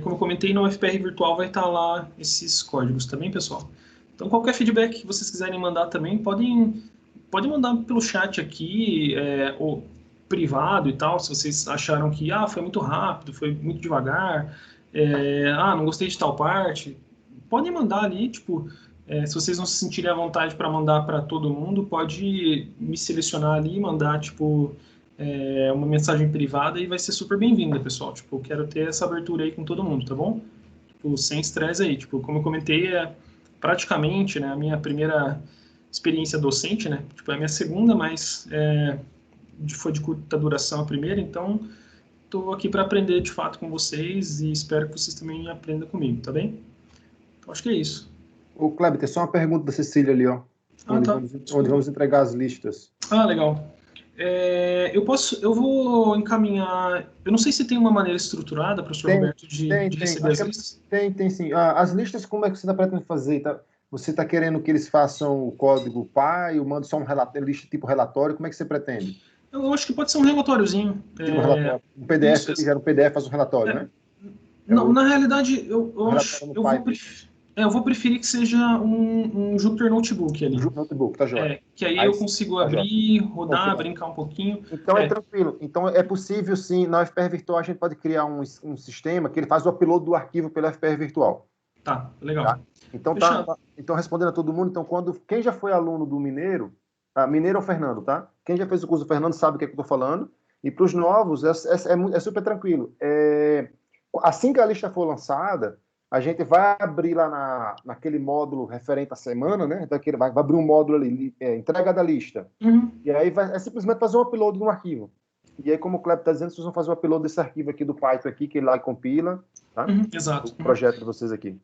como eu comentei, no UFPR Virtual vai estar lá esses códigos também, pessoal. Então, qualquer feedback que vocês quiserem mandar também, podem mandar pelo chat aqui, ou privado e tal, se vocês acharam que foi muito rápido, foi muito devagar, não gostei de tal parte, podem mandar ali, tipo, se vocês não se sentirem à vontade para mandar para todo mundo, pode me selecionar ali e mandar, tipo, uma mensagem privada e vai ser super bem-vinda, pessoal. Tipo, eu quero ter essa abertura aí com todo mundo, tá bom? Tipo, sem estresse aí. Tipo, como eu comentei, praticamente, né, a minha primeira experiência docente, né? Tipo, é a minha segunda, mas foi de curta duração a primeira, então estou aqui para aprender de fato com vocês e espero que vocês também aprendam comigo, tá bem? Então, acho que é isso. Ô, Kleber, tem só uma pergunta da Cecília ali, ó. Onde vamos entregar as listas. Legal. Eu vou encaminhar. Eu não sei se tem uma maneira estruturada, professor Roberto, de receber as listas. Tem sim. As listas, como é que você está pretendendo fazer? Você está querendo que eles façam o código PAI, eu mando só um relatório, lista tipo relatório, como é que você pretende? Eu acho que pode ser um relatóriozinho. Tipo um relatório. Um PDF, isso, que gera um PDF, faz um relatório, né? Não, na realidade, eu vou preferir que seja um Jupyter Notebook ali. Jupyter Notebook, tá joia. Que aí eu consigo abrir, rodar, brincar um pouquinho. Então é tranquilo. Então é possível, sim, na UFPR Virtual a gente pode criar um sistema que ele faz o upload do arquivo pela UFPR Virtual. Tá, legal. Tá? Então, respondendo a todo mundo, então quem já foi aluno do Mineiro, Mineiro é o Fernando, tá? Quem já fez o curso do Fernando sabe o que é que eu estou falando. E para os novos, é super tranquilo. Assim que a lista for lançada, a gente vai abrir lá naquele módulo referente à semana, né? Vai abrir um módulo ali, entrega da lista. Uhum. E aí é simplesmente fazer um upload no arquivo. E aí, como o Kleber está dizendo, vocês vão fazer um upload desse arquivo aqui do Python aqui, que ele lá compila, tá? Exato. O projeto de vocês aqui.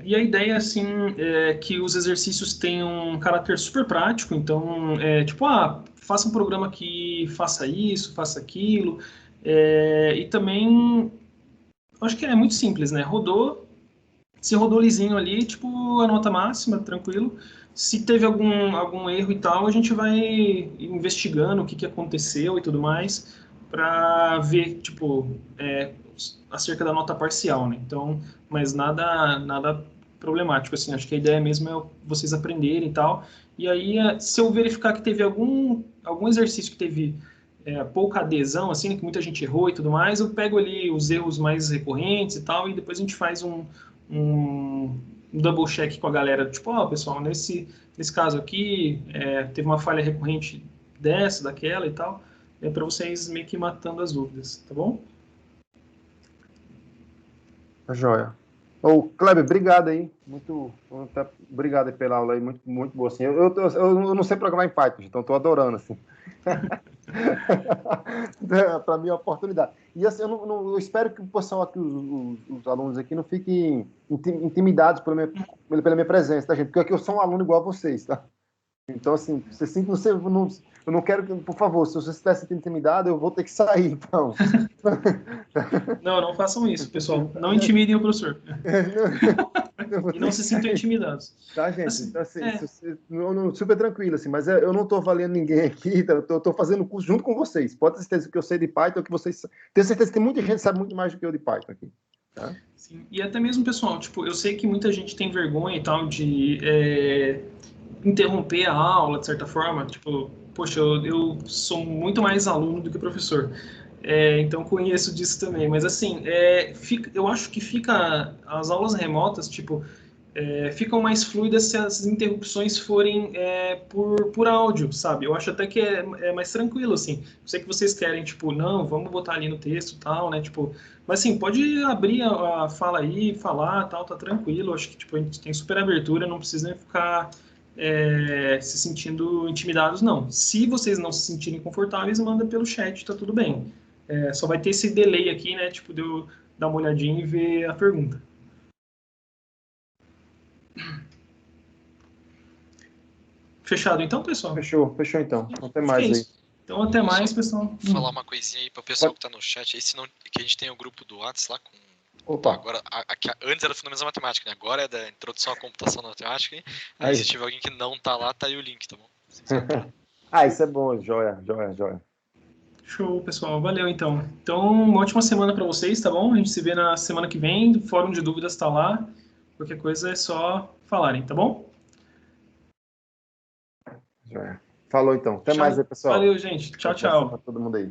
E a ideia, assim, é que os exercícios tenham um caráter super prático. Então, faça um programa aqui, faça isso, faça aquilo. E também, acho que é muito simples, né? Se rodou lisinho ali, tipo, a nota máxima, tranquilo. Se teve algum erro e tal, a gente vai investigando o que aconteceu e tudo mais, para ver, tipo, acerca da nota parcial, né? Então, mas nada problemático, assim. Acho que a ideia mesmo é vocês aprenderem e tal. E aí, se eu verificar que teve algum exercício que teve pouca adesão, assim, que muita gente errou e tudo mais, eu pego ali os erros mais recorrentes e tal, e depois a gente faz um double check com a galera, tipo, pessoal, nesse caso aqui, teve uma falha recorrente daquela e tal, para vocês meio que matando as dúvidas, tá bom? Tá joia. Kleber, obrigado aí. Obrigado aí pela aula aí, muito, muito boa. Assim. Eu não sei programar em Python, então estou adorando, assim. Para mim é uma oportunidade. E assim, eu espero que o pessoal aqui, os alunos aqui, não fiquem intimidados pela minha presença, tá, gente? Porque aqui eu sou um aluno igual a vocês, tá? Então, assim, eu não quero que, por favor, se você está sentindo intimidado, eu vou ter que sair, então. Não façam isso, pessoal. Não intimidem o professor. E não se sintam intimidados. Tá, gente? Assim, Então, assim, super tranquilo, assim, mas eu não estou avaliando ninguém aqui, eu estou fazendo o curso junto com vocês. Pode ter certeza que eu sei de Python, que vocês... Tenho certeza que tem muita gente que sabe muito mais do que eu de Python aqui. Tá? Sim. E até mesmo, pessoal, tipo, eu sei que muita gente tem vergonha e tal de interromper a aula, de certa forma. Tipo, poxa, eu sou muito mais aluno do que professor. Então conheço disso também. Mas assim, eu acho que as aulas remotas, tipo, ficam mais fluidas se as interrupções forem por áudio, sabe? Eu acho até que é mais tranquilo, assim. Eu sei que vocês querem, tipo, não, vamos botar ali no texto e tal, né? Tipo, mas assim, pode abrir a fala aí, falar, tal, tá tranquilo. Eu acho que tipo, a gente tem super abertura, não precisa ficar se sentindo intimidados, não. Se vocês não se sentirem confortáveis, manda pelo chat, tá tudo bem. Só vai ter esse delay aqui, né? Tipo, de eu dar uma olhadinha e ver a pergunta. Fechado então, pessoal? Fechou então. Até Acho mais que é aí. isso. Então, até mais, pessoal. Vou falar uma coisinha aí para o pessoal que tá no chat. Aí, que a gente tem o grupo do Whats lá com... Opa. Agora, antes era Fundamentos da Matemática, né? Agora é da Introdução à Computação na Matemática. Aí, se tiver alguém que não tá lá, tá aí o link, tá bom? Isso é bom. Joia. Show, pessoal. Valeu, então. Então, uma ótima semana para vocês, tá bom? A gente se vê na semana que vem. O Fórum de Dúvidas tá lá. Qualquer coisa é só falarem, tá bom? Joia. Falou, então. Até Tchau. mais aí, pessoal. Valeu, gente. Tchau, Boa semana tchau. pra todo mundo aí.